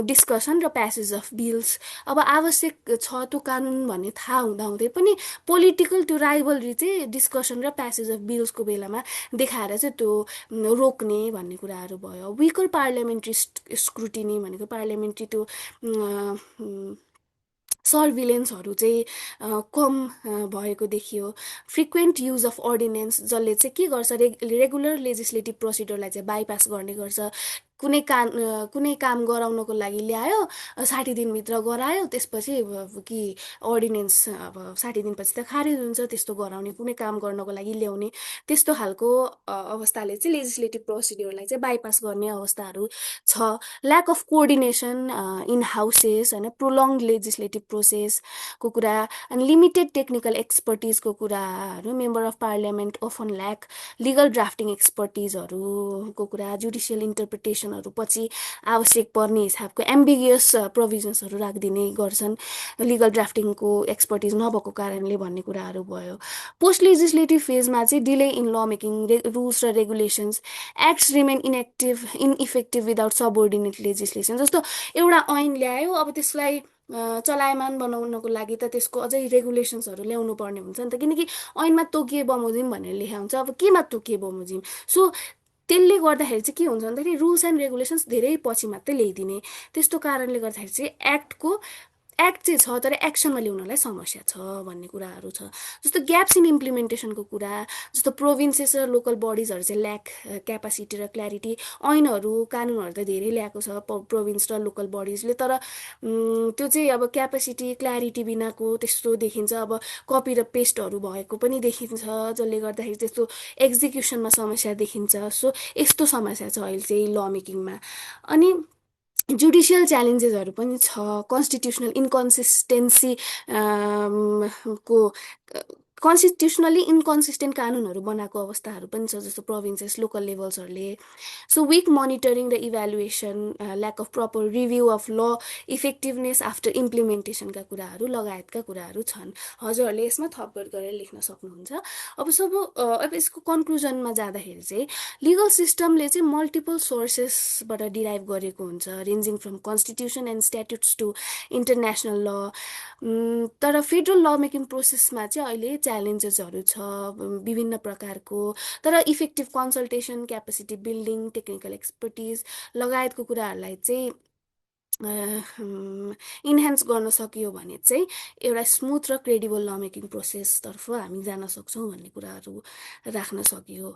डिस्कसन र प्यासेज अफ बिल्स। अब आवश्यक छ त्यो कानुन भन्ने थाहा हुँदाहुँदै पनि पोलिटिकल त्यो राइभलरी चाहिँ डिस्कसन र प्यासेज अफ बिल्सको बेलामा देखाएर चाहिँ त्यो रोक्ने भन्ने कुराहरू भयो। विकर पार्लियामेन्ट्री स्क्रुटिनी भनेको पार्लियामेन्ट्री त्यो सर्भिलेन्सहरू चाहिँ कम भएको देखियो। फ्रिक्वेन्ट युज अफ अर्डिनेन्स, जसले चाहिँ के गर्छ, रेगुलर लेजिस्लेटिभ प्रोसिडरलाई चाहिँ बाइपास गर्ने गर्छ। कुनै काम गराउनको लागि ल्यायो, 60 दिनभित्र गरायो, त्यसपछि कि अर्डिनेन्स अब 60 दिनपछि त खारेज हुन्छ, त्यस्तो गराउने, कुनै काम गर्नको लागि ल्याउने, त्यस्तो खालको अवस्थाले चाहिँ लेजिस्लेटिभ प्रोसिड्योरलाई चाहिँ बाइपास गर्ने अवस्थाहरू छ। Lack of coordination in houses होइन, प्रोलङ्ड लेजिस्लेटिभ प्रोसेसको कुरा, अनि लिमिटेड टेक्निकल एक्सपर्टिजको कुराहरू, member of parliament often lack legal drafting एक्सपर्टिजहरूको कुरा, जुडिसियल इन्टरप्रिटेसनहरू पछि आवश्यक पर्ने हिसाबको एम्बिगियस प्रोभिजन्सहरू राखिदिने गर्छन् लिगल ड्राफ्टिङको एक्सपर्टिज नभएको कारणले भन्ने कुराहरू भयो। पोस्ट लेजिस्लेटिभ फेजमा चाहिँ delay in law making, rules र regulations, acts remain ineffective without subordinate legislation. जस्तो एउटा ऐन ल्यायो, अब त्यसलाई चलायमान बनाउनको लागि त त्यसको अझै रेगुलेसन्सहरू ल्याउनु पर्ने हुन्छ नि त, किनकि ऐनमा तोकिए बमोजिम भनेर लेखा हुन्छ। अब केमा तोकिए बमोजिम, सो त्यसले गर्दाखेरि चाहिँ के हुन्छ भन्दाखेरि रुल्स एन्ड रेगुलेसन्स धेरै पछि मात्रै ल्याइदिने, त्यस्तो कारणले गर्दाखेरि चाहिँ एक्ट चाहिँ छ तर एक्सनमा ल्याउनलाई समस्या छ भन्ने कुराहरू छ। जस्तो ग्याप्स इन इम्प्लिमेन्टेसनको कुरा, जस्तो प्रोभिन्सेस र लोकल बडिजहरू चाहिँ ल्याक क्यापासिटी र क्ल्यारिटी, ऐनहरू कानुनहरू त धेरै ल्याएको छ प्रोभिन्स र लोकल बडिजले, तर त्यो चाहिँ अब क्यापासिटी क्ल्यारिटी बिनाको त्यस्तो देखिन्छ। अब कपी र पेस्टहरू भएको पनि देखिन्छ, जसले गर्दाखेरि त्यस्तो एक्जिक्युसनमा समस्या देखिन्छ। सो यस्तो समस्या छ अहिले चाहिँ ल मेकिङमा। अनि जुडिसियल च्यालेन्जेसहरू पनि छ, कन्स्टिट्युसनल इन्कन्सिस्टेन्सी को कन्स्टिट्युसनली इन्कन्सिस्टेन्ट कानुनहरू बनाएको अवस्थाहरू पनि छ, जस्तो प्रोभिन्सेस लोकल लेभल्सहरूले। सो विक मोनिटरिङ र evaluation, lack of proper review of law effectiveness after इम्प्लिमेन्टेसनका कुराहरू लगायतका कुराहरू छन्। हजुरहरूले यसमा थप गरेर लेख्न सक्नुहुन्छ। अब यसको कन्क्लुजनमा जाँदाखेरि चाहिँ लिगल सिस्टमले चाहिँ मल्टिपल सोर्सेसबाट डिराइभ गरेको हुन्छ, ranging from constitution and statutes to international law. तर फेडरल ल मेकिङ प्रोसेसमा चाहिँ अहिले च्यालेन्जेसहरू छ विभिन्न प्रकारको, तर effective consultation, capacity building, technical expertise लगायतको कुराहरूलाई चाहिँ इन्हान्स गर्न सकियो भने चाहिँ एउटा स्मुथ र क्रेडिबल ल मेकिङ प्रोसेसतर्फ हामी जान सक्छौँ भन्ने कुराहरू राख्न सकियो,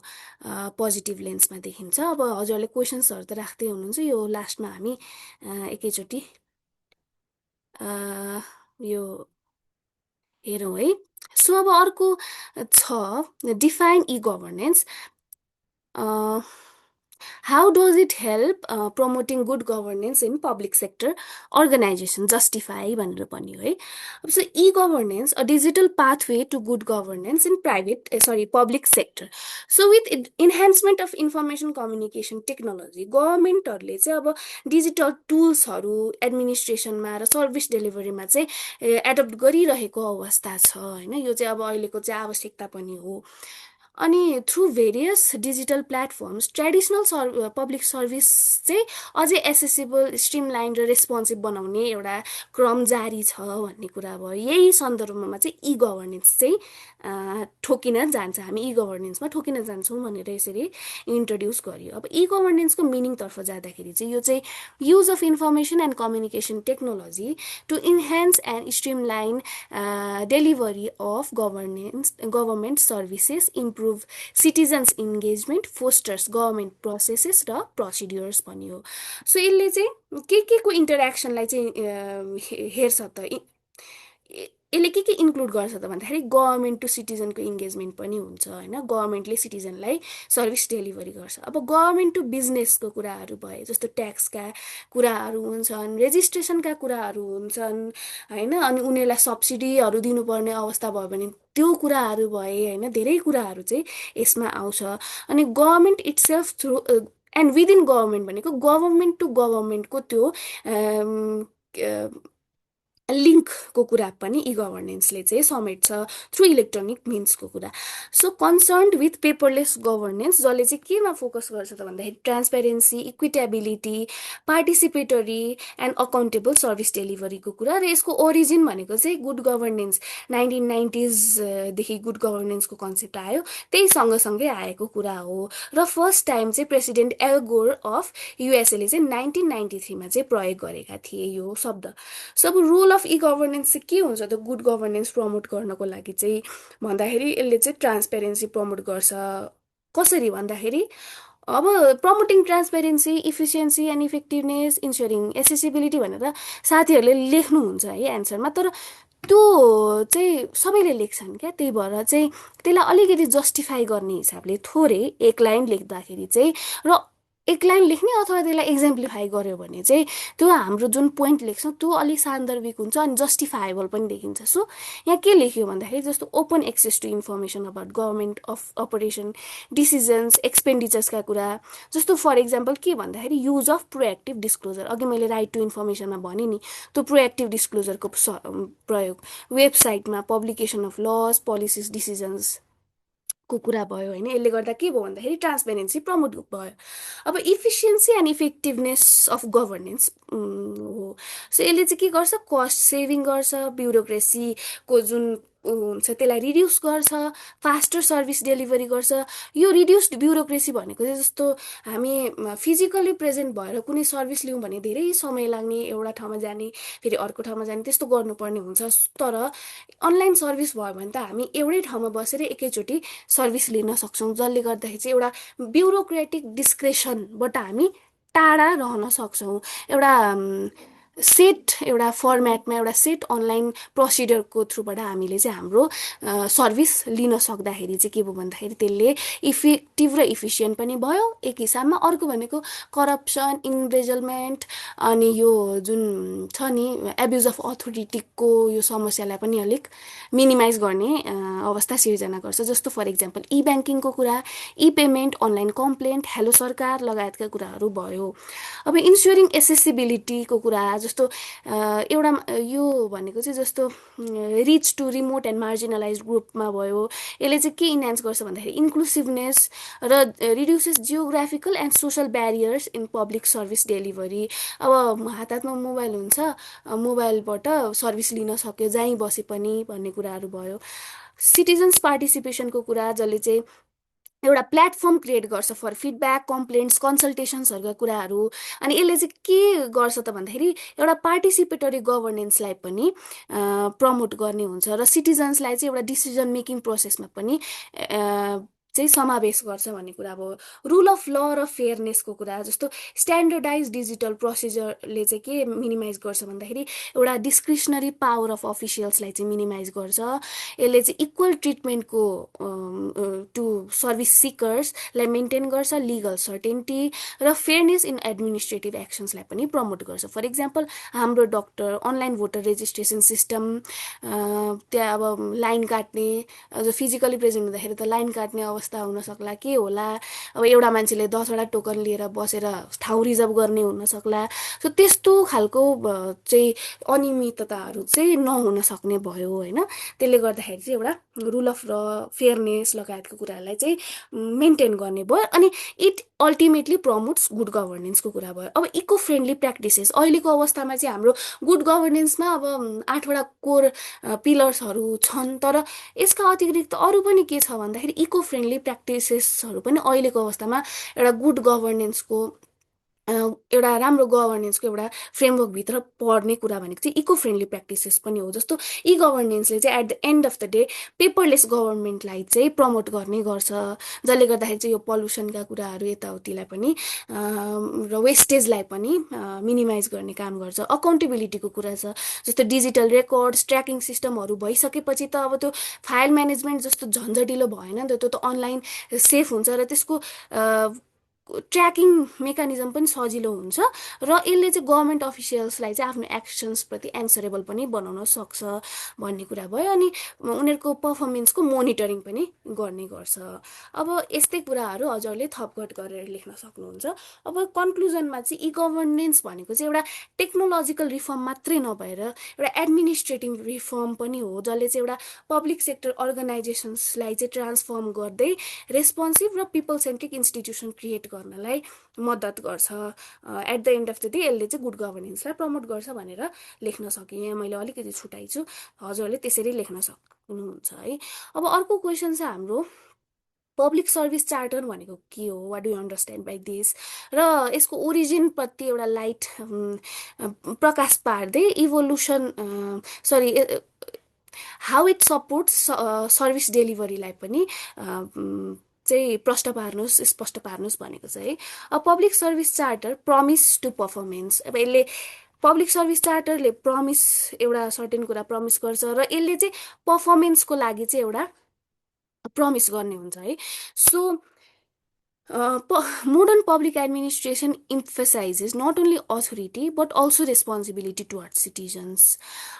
पोजिटिभ लेन्समा देखिन्छ। अब हजुरहरूले क्वेसन्सहरू त राख्दै हुनुहुन्छ, यो लास्टमा हामी एकैचोटि यो हेरौँ है। सो अब अर्को छ define E governance. How does it help promoting good governance in public sector organization? Justify भनेर भन्यो है. So e-governance, a digital pathway to good governance in public sector. So with enhancement of information communication technology, गभर्मेन्टहरूले चाहिँ अब डिजिटल टुल्सहरू एडमिनिस्ट्रेसनमा र सर्भिस डेलिभरीमा चाहिँ एडप्ट गरिरहेको अवस्था छ होइन. यो चाहिँ अब अहिलेको चाहिँ आवश्यकता पनि हो. अनि through various digital platforms traditional public service चाहिँ अझै एसेसेबल, स्ट्रिमलाइन र रेस्पोन्सिभ बनाउने एउटा क्रम जारी छ भन्ने कुरा भयो. यही सन्दर्भमा चाहिँ ई गभर्नेन्स चाहिँ ठोकिन जान्छ. हामी ई गभर्नेन्समा ठोकिन जान्छौँ भनेर यसरी इन्ट्रोड्युस गरियो. अब ई गभर्नेन्सको मिनिङतर्फ जाँदाखेरि चाहिँ यो चाहिँ use of information and communication technology to enhance and streamline delivery of government services, improve citizens engagement, fosters government processes र प्रोसिड्युर्स भन्यो. सो यसले चाहिँ के को इन्टरेक्सनलाई चाहिँ हेर्छ त, यसले के इन्क्लुड गर्छ त भन्दाखेरि गभर्मेन्ट टु सिटिजनको इन्गेजमेन्ट पनि हुन्छ होइन. गभर्मेन्टले सिटिजनलाई सर्भिस डेलिभरी गर्छ. अब गभर्मेन्ट टु बिजनेसको कुराहरू भए जस्तो ट्याक्सका कुराहरू हुन्छन्, रेजिस्ट्रेसनका कुराहरू हुन्छन् होइन. अनि उनीहरूलाई सब्सिडीहरू दिनुपर्ने अवस्था भयो भने त्यो कुराहरू भए होइन. धेरै कुराहरू चाहिँ यसमा आउँछ. अनि government itself through and within government भनेको गभर्मेन्ट टु गभर्मेन्टको त्यो लिङ्कको कुरा पनि ई गभर्नेन्सले चाहिँ समेट्छ थ्रु इलेक्ट्रोनिक मिन्सको कुरा. So concerned with paperless governance, जसले चाहिँ केमा फोकस गर्छ त भन्दाखेरि transparency, equitability, participatory and accountable service डेलिभरीको कुरा. र यसको ओरिजिन भनेको चाहिँ गुड गभर्नेन्स 1990sदेखि गुड गभर्नेन्सको कन्सेप्ट आयो, त्यही सँगसँगै आएको कुरा हो. र फर्स्ट टाइम चाहिँ प्रेसिडेन्ट एल गोर अफ युएसएले चाहिँ 1993मा चाहिँ प्रयोग गरेका थिए यो शब्द. सब रोल अफ ई गभर्नेन्स चाहिँ के हुन्छ त गुड गभर्नेन्स प्रमोट गर्नको लागि चाहिँ भन्दाखेरि यसले चाहिँ ट्रान्सपेरेन्सी प्रमोट गर्छ. कसरी भन्दाखेरि अब promoting transparency, efficiency and effectiveness, ensuring accessibility भनेर साथीहरूले लेख्नुहुन्छ है एन्सरमा. तर त्यो चाहिँ सबैले लेख्छन् क्या. त्यही भएर चाहिँ त्यसलाई अलिकति जस्टिफाई गर्ने हिसाबले थोरै एक लाइन लेख्दाखेरि चाहिँ, र एक लाइन लेख्ने अथवा त्यसलाई एक्जाम्प्लिफाई गर्यो भने चाहिँ त्यो हाम्रो जुन पोइन्ट लेख्छौँ त्यो अलिक सान्दर्भिक हुन्छ अनि जस्टिफाएबल पनि देखिन्छ. सो यहाँ के लेख्यो भन्दाखेरि जस्तो open access to information about government of operation, decisions, एक्सपेन्डिचर्सका कुरा. जस्तो फर इक्जाम्पल के भन्दाखेरि युज अफ प्रोएक्टिभ डिस्क्लोजर. अघि मैले राइट टु इन्फर्मेसनमा भने नि, त्यो प्रोएक्टिभ डिस्क्लोजरको प्रयोग. वेबसाइटमा publication of laws, policies, decisions को कुरा भयो होइन. यसले गर्दा के भयो भन्दाखेरि ट्रान्सपेरेन्सी प्रमोट भयो. अब efficiency and effectiveness of governance हो. सो यसले चाहिँ के गर्छ, कस्ट सेभिङ गर्छ, ब्युरोक्रेसीको जुन हुन्छ त्यसलाई रिड्युस गर्छ, फास्टर सर्भिस डेलिभरी गर्छ. यो रिड्युस्ड ब्युरोक्रेसी भनेको चाहिँ जस्तो हामी फिजिकली प्रेजेन्ट भएर कुनै सर्भिस लिउँ भने धेरै समय लाग्ने, एउटा ठाउँमा जाने फेरि अर्को ठाउँमा जाने, त्यस्तो गर्नुपर्ने हुन्छ. तर अनलाइन सर्भिस भयो भने त हामी एउटै ठाउँमा बसेर एकैचोटि सर्भिस लिन सक्छौँ, जसले गर्दाखेरि चाहिँ एउटा ब्युरोक्रेटिक डिस्क्रेसनबाट हामी टाढा रहन सक्छौँ. एउटा एउटा फर्मेटमा एउटा सेट अनलाइन प्रोसिडरको थ्रुबाट हामीले चाहिँ हाम्रो सर्भिस लिन सक्दाखेरि चाहिँ के भयो भन्दाखेरि त्यसले इफेक्टिभ र इफिसियन्ट पनि भयो एक हिसाबमा. अर्को भनेको करप्सन, इम्ब्रेजलमेन्ट अनि यो जुन छ नि एब्युज अफ अथोरिटीको यो समस्यालाई पनि अलिक मिनिमाइज गर्ने अवस्था सिर्जना गर्छ. जस्तो फर इक्जाम्पल ई ब्याङ्किङको कुरा, ई पेमेन्ट, अनलाइन कम्प्लेन्ट, हेलो सरकार लगायतका कुराहरू भयो. अब इन्स्योरिङ एसेसिबिलिटीको कुरा जस्तो एउटा यो भनेको चाहिँ जस्तो reach to remote and marginalize ग्रुपमा भयो. यसले चाहिँ के इन्हान्स गर्छ भन्दाखेरि इन्क्लुसिभनेस र reduces geographical and social barriers in public service delivery. अब हातमा मोबाइल हुन्छ, मोबाइलबाट सर्भिस लिन सक्यो जहीँ बसे पनि भन्ने कुराहरू भयो. सिटिजन्स पार्टिसिपेसनको कुरा, जसले चाहिँ एउटा प्लेटफर्म क्रिएट गर्छ फर फिडब्याक, कम्प्लेन्ट्स, कन्सल्टेसन्सहरूका कुराहरू. अनि यसले चाहिँ के गर्छ त भन्दाखेरि एउटा पार्टिसिपेटरी गभर्नेन्सलाई पनि प्रमोट गर्ने हुन्छ र सिटिजन्सलाई चाहिँ एउटा डिसिजन मेकिङ प्रोसेसमा पनि चाहिँ समावेश गर्छ भन्ने कुरा। अब रुल अफ ल र फेयरनेसको कुरा, जस्तो स्ट्यान्डर्डाइज डिजिटल प्रोसिजरले चाहिँ के मिनिमाइज गर्छ भन्दाखेरि एउटा डिस्क्रिसनरी पावर अफ अफिसियल्सलाई चाहिँ मिनिमाइज गर्छ। यसले चाहिँ इक्वल ट्रिटमेन्टको टु सर्भिस सिकर्सलाई मेन्टेन गर्छ, लिगल सर्टेन्टी र फेयरनेस इन एडमिनिस्ट्रेटिभ एक्सन्सलाई पनि प्रमोट गर्छ। फर इक्जाम्पल हाम्रो doctor online voter registration system, त्यहाँ अब लाइन काट्ने, फिजिकली प्रेजेन्ट हुँदाखेरि त लाइन काट्ने अवस्था हुनसक्ला, के होला, अब एउटा मान्छेले 10वटा टोकन लिएर बसेर ठाउँ रिजर्भ गर्ने हुनसक्ला। सो त्यस्तो खालको चाहिँ अनियमितताहरू चाहिँ नहुन सक्ने भयो होइन। त्यसले गर्दाखेरि चाहिँ एउटा रुल अफ ल, फेयरनेस लगायतको कुराहरूलाई चाहिँ मेन्टेन गर्ने भयो। अनि इट अल्टिमेटली प्रमोट्स गुड गभर्नेन्सको कुरा भयो। अब इको फ्रेन्डली प्र्याक्टिसेस अहिलेको अवस्थामा चाहिँ हाम्रो गुड गभर्नेन्समा अब 8वटा कोर पिलर्सहरू छन्, तर यसका अतिरिक्त अरू पनि के छ भन्दाखेरि इको फ्रेन्डली प्र्याक्टिसेसहरू पनि अहिलेको अवस्थामा एउटा गुड गभर्नेन्सको एउटा राम्रो गभर्नेन्सको एउटा फ्रेमवर्कभित्र पर्ने कुरा भनेको चाहिँ इको फ्रेन्डली प्र्याक्टिसेस पनि हो। जस्तो ई गभर्नेन्सले चाहिँ at the end of the day paperless गभर्मेन्टलाई चाहिँ प्रमोट गर्ने गर्छ, जसले गर्दाखेरि चाहिँ यो पल्युसनका कुराहरू यताउतिलाई पनि र वेस्टेजलाई पनि मिनिमाइज गर्ने काम गर्छ। अकाउन्टेबिलिटीको कुरा छ, जस्तो डिजिटल रेकर्ड्स ट्र्याकिङ सिस्टमहरू भइसकेपछि त अब त्यो फाइल म्यानेजमेन्ट जस्तो झन्झटिलो भएन नि त, त्यो त अनलाइन सेफ हुन्छ र त्यसको ट्र्याकिङ मेकानिजम पनि सजिलो हुन्छ र यसले चाहिँ गभर्मेन्ट अफिसियल्सलाई चाहिँ आफ्नो एक्सन्सप्रति एन्सरेबल पनि बनाउन सक्छ भन्ने कुरा भयो। अनि उनीहरूको पर्फर्मेन्सको मोनिटरिङ पनि गर्ने गर्छ। अब यस्तै कुराहरू हजुरले थपघट गरेर लेख्न सक्नुहुन्छ। अब कन्क्लुजनमा चाहिँ ई गभर्नेन्स भनेको चाहिँ एउटा टेक्नोलोजिकल रिफर्म मात्रै नभएर एउटा एडमिनिस्ट्रेटिभ रिफर्म पनि हो, जसले चाहिँ एउटा पब्लिक सेक्टर अर्गनाइजेसन्सलाई चाहिँ ट्रान्सफर्म गर्दै रेस्पोन्सिभ र पिपल सेन्ट्रिक इन्स्टिट्युसन क्रिएट गर्नलाई मद्दत गर्छ। At the end of the day यसले चाहिँ गुड गभर्नेन्सलाई प्रमोट गर्छ भनेर लेख्न सकेँ। यहाँ मैले अलिकति छुट्याइछु, हजुरहरूले त्यसरी लेख्न सक्नुहुन्छ है। अब अर्को क्वेसन छ हाम्रो, पब्लिक सर्भिस चार्टर भनेको के हो, what do you understand by this, र यसको ओरिजिनप्रति एउटा लाइट प्रकाश पार्दै evolution how it supports service डेलिभरीलाई पनि चाहिँ स्पष्ट पार्नुहोस् भनेको छ है। अब public service charter promise to performance, अब यसले पब्लिक सर्भिस चार्टरले प्रमिस एउटा सर्टेन कुरा प्रमिस गर्छ र यसले चाहिँ पर्फर्मेन्सको लागि चाहिँ एउटा प्रमिस गर्ने हुन्छ है। So modern public administration emphasizes not only authority but also responsibility towards citizens.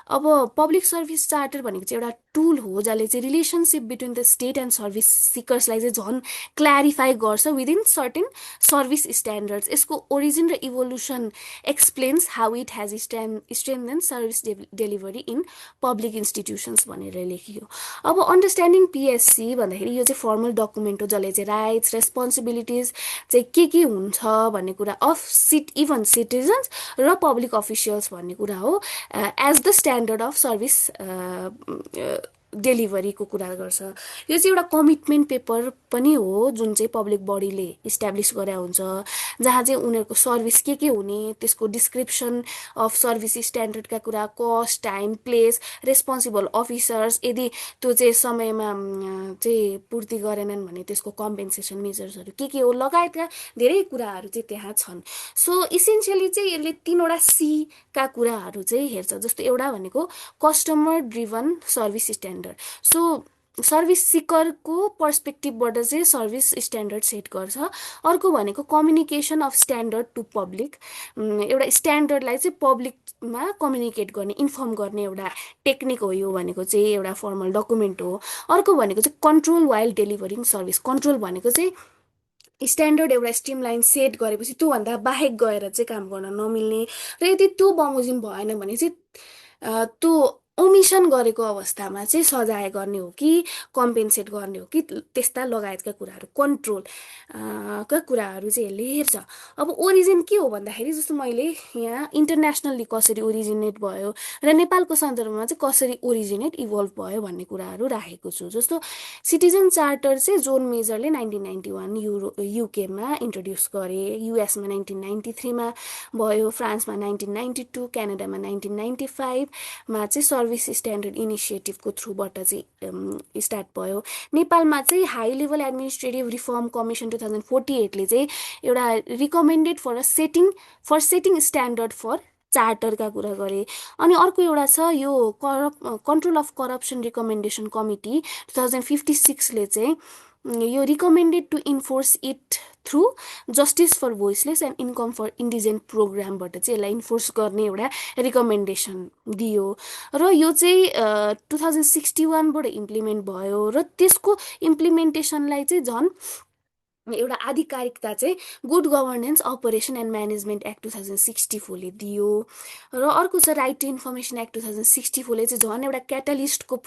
अब पब्लिक सर्भिस चार्टर भनेको चाहिँ एउटा टुल हो जसले चाहिँ relationship between the state and service सिकर्सलाई चाहिँ झन् क्ल्यारिफाई गर्छ विदिन सर्टेन सर्भिस स्ट्यान्डर्ड्स। यसको ओरिजिन र evolution explains how it has strengthen service delivery in public institutions भनेर लेखियो। अब अन्डरस्ट्यान्डिङ पिएससी भन्दाखेरि यो चाहिँ फर्मल डकुमेन्ट हो जसले चाहिँ राइट्स रेस्पोन्सिबिलिटिज चाहिँ के हुन्छ भन्ने कुरा अफ इभन सिटिजन्स र पब्लिक अफिसियल्स भन्ने कुरा हो as the standard of service डेलिभरीको कुरा गर्छ। यो चाहिँ एउटा कमिटमेन्ट पेपर पनि हो जुन चाहिँ पब्लिक बडीले इस्टाब्लिस गरे हुन्छ, जहाँ चाहिँ उनीहरूको सर्भिस के हुने, त्यसको डिस्क्रिप्सन अफ सर्भिस स्ट्यान्डर्डका कुरा, cost, time, place, responsible officers, यदि त्यो चाहिँ समयमा चाहिँ पूर्ति गरेनन् भने त्यसको कम्पेन्सेसन मेजर्सहरू के हो लगायतका धेरै कुराहरू चाहिँ त्यहाँ छन्। सो इसेन्सियली चाहिँ यसले 3वटा सीका कुराहरू चाहिँ हेर्छ। जस्तो एउटा भनेको customer driven service standard. So service सिकरको पर्सपेक्टिभबाट चाहिँ सर्भिस स्ट्यान्डर्ड सेट गर्छ। अर्को भनेको communication of standard to public, एउटा स्ट्यान्डर्डलाई चाहिँ पब्लिकमा कम्युनिकेट गर्ने इन्फर्म गर्ने एउटा टेक्निक हो यो भनेको चाहिँ एउटा फर्मल डकुमेन्ट हो। अर्को भनेको चाहिँ control while delivering service. Control भनेको चाहिँ स्ट्यान्डर्ड एउटा स्ट्रिमलाइन सेट गरेपछि त्योभन्दा बाहेक गएर चाहिँ काम गर्न नमिल्ने र यदि त्यो बमोजिम भएन भने चाहिँ त्यो ओमिसन गरेको अवस्थामा चाहिँ सजाय गर्ने हो कि कम्पेन्सेट गर्ने हो कि त्यस्ता लगायतका कुराहरू कन्ट्रोल का कुराहरू चाहिँ यसले हेर्छ। अब ओरिजिन के हो भन्दाखेरि जस्तो मैले यहाँ इन्टरनेसनल्ली कसरी ओरिजिनेट भयो र नेपालको सन्दर्भमा चाहिँ कसरी ओरिजिनेट इभल्भ भयो भन्ने कुराहरू राखेको छु। जस्तो सिटिजन चार्टर चाहिँ जोन मेजरले 1991 युकेमा इन्ट्रोड्युस गरे, युएसमा 1993 मा भयो, फ्रान्समा 1992, क्यानाडामा 1995 मा चाहिँ सर्भिस स्ट्यान्डर्ड इनिसिएटिभको थ्रुबाट चाहिँ स्टार्ट भयो। नेपालमा चाहिँ high level administrative reform commission 2048ले चाहिँ एउटा recommended for setting standard for चार्टरका कुरा गरे। अनि अर्को एउटा छ यो control of corruption recommendation committee 2056ले चाहिँ यो recommended to enforce it through justice for voiceless and income for indigent प्रोग्रामबाट चाहिँ यसलाई इन्फोर्स गर्ने एउटा रिकमेन्डेसन दियो र यो चाहिँ 2061बाट इम्प्लिमेन्ट भयो र त्यसको इम्प्लिमेन्टेसनलाई चाहिँ झन् एउटा आधिकारिकता चाहिँ good governance operation and management act 2064ले दियो। र अर्को छ राइट टु इन्फर्मेसन एक्ट 2064ले चाहिँ झन् एउटा क्याटालिस्टको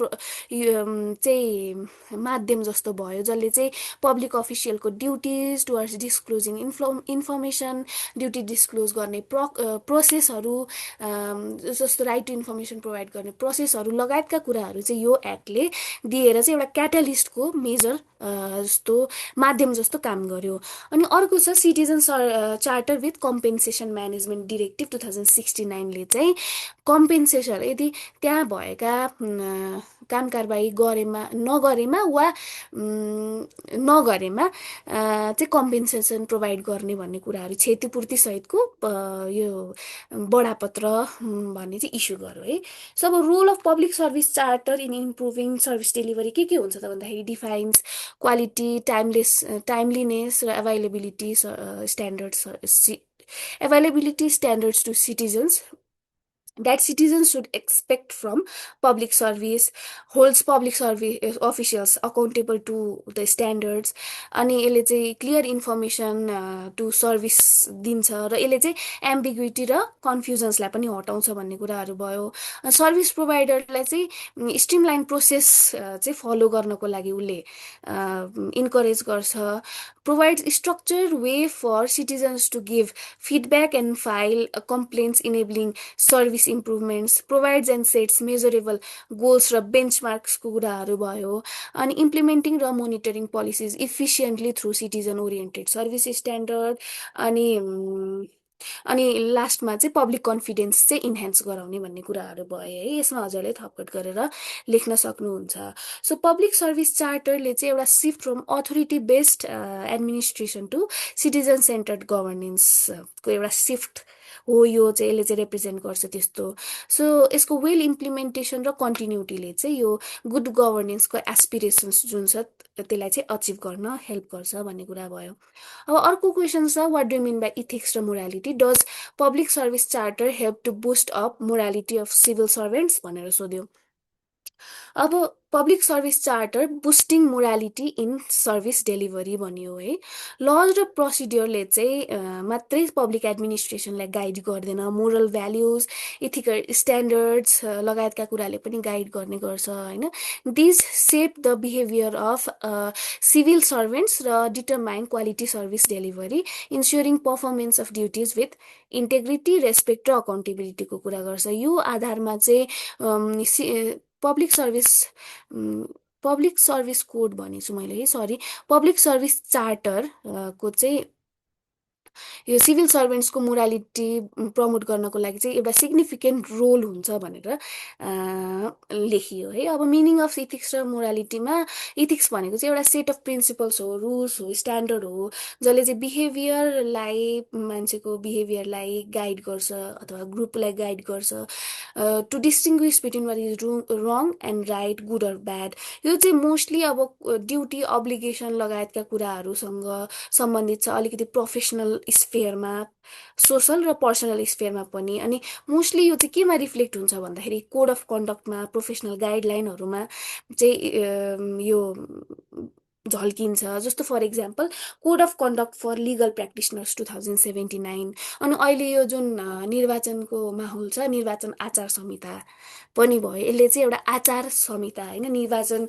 चाहिँ माध्यम जस्तो भयो, जसले चाहिँ पब्लिक अफिसियलको duties towards disclosing information, duty disclose गर्ने प्रोसेसहरू, जस्तो राइट टु इन्फर्मेसन प्रोभाइड गर्ने प्रोसेसहरू लगायतका कुराहरू चाहिँ यो एक्टले दिएर चाहिँ एउटा क्याटालिस्टको मेजर जस्तो माध्यम जस्तो काम गर्यो। अनि अर्को छ citizen charter with compensation management directive 2069ले चाहिँ कम्पेन्सेसन यदि त्यहाँ भएका काम कारबाही नगरेमा वा नगरेमा चाहिँ कम्पेन्सेसन प्रोभाइड गर्ने भन्ने कुराहरू क्षतिपूर्ति सहितको यो बडापत्र भन्ने चाहिँ इस्यु गर्यो है। सो अब role of public service charter in improving service delivery के हुन्छ त भन्दाखेरि डिफाइन्स क्वालिटी, टाइमलीनेस र availability standards to citizens that citizens should expect from public service, holds public service officials accountable to the standards, अनि यसले चाहिँ क्लियर इन्फर्मेसन टु सर्भिस दिन्छ र यसले चाहिँ एम्बिग्युटी र कन्फ्युजन्सलाई पनि हटाउँछ भन्ने कुराहरू भयो। सर्भिस प्रोभाइडरलाई चाहिँ स्ट्रिमलाइन प्रोसेस चाहिँ फलो गर्नको लागि उसले इन्करेज गर्छ, provides structured way for citizens to give feedback and file complaints enabling service improvements, provides and sets measurable goals र benchmarks को कुराहरू भयो। अनि implementing र monitoring policies efficiently through citizen oriented service standard, अनि लास्टमा चाहिँ पब्लिक कन्फिडेन्स चाहिँ इन्हान्स गराउने भन्ने कुराहरू भयो है। यसमा हजुरले थपकट गरेर लेख्न सक्नुहुन्छ। सो पब्लिक सर्भिस चार्टरले चाहिँ एउटा shift from authority based administration to citizen centred गभर्नेन्सको एउटा सिफ्ट हो, यो चाहिँ यसले चाहिँ रिप्रेजेन्ट गर्छ त्यस्तो। सो यसको वेल इम्प्लिमेन्टेसन र कन्टिन्युटीले चाहिँ यो गुड गभर्नेन्सको एस्पिरेसन्स जुन छ त्यसलाई चाहिँ अचिभ गर्न हेल्प गर्छ भन्ने कुरा भयो। अब अर्को क्वेसन छ, what do mean by ethics र morality, does public service charter help to boost up morality of civil servants भनेर सोध्यो। अब public service charter boosting morality in service delivery भनियो है। लज र प्रोसिड्योरले चाहिँ मात्रै पब्लिक एडमिनिस्ट्रेसनलाई गाइड गर्दैन, मोरल भ्याल्युज, इथिकल स्ट्यान्डर्ड्स लगायतका कुराले पनि गाइड गर्ने गर्छ होइन। These shape the behaviour of civil servants र determine quality service delivery, ensuring performance of duties with integrity, respect र अकाउन्टेबिलिटीको कुरा गर्छ। यो आधारमा चाहिँ पब्लिक सर्भिस कोड भनेछु मैले है, सरी, पब्लिक सर्भिस चार्टर को चाहिँ यो सिभिल सर्भेन्ट्सको मोरालिटी प्रमोट गर्नको लागि चाहिँ एउटा सिग्निफिकेन्ट रोल हुन्छ भनेर लेखियो है। अब मिनिङ अफ इथिक्स र मोरालिटीमा इथिक्स भनेको चाहिँ एउटा सेट अफ प्रिन्सिपल्स हो, रुल्स हो, स्ट्यान्डर्ड हो, जसले चाहिँ बिहेभियरलाई, मान्छेको बिहेभियरलाई गाइड गर्छ अथवा ग्रुपलाई गाइड गर्छ to distinguish between what is wrong and right, good or bad. यो चाहिँ मोस्टली अब ड्युटी, अब्लिगेसन लगायतका कुराहरूसँग सम्बन्धित छ, अलिकति प्रोफेसनल स्फेयरमा, सोसल र पर्सनल स्फेयरमा पनि। अनि मोस्टली यो चाहिँ केमा रिफ्लेक्ट हुन्छ भन्दाखेरि कोड अफ कन्डक्टमा, प्रोफेसनल गाइडलाइनहरूमा चाहिँ यो झल्किन्छ। जस्तो for example code of conduct for legal practitioners 2079, अनि अहिले यो जुन निर्वाचनको माहौल छ, निर्वाचन आचार संहिता पनि भयो, यसले चाहिँ एउटा आचार संहिता होइन, निर्वाचन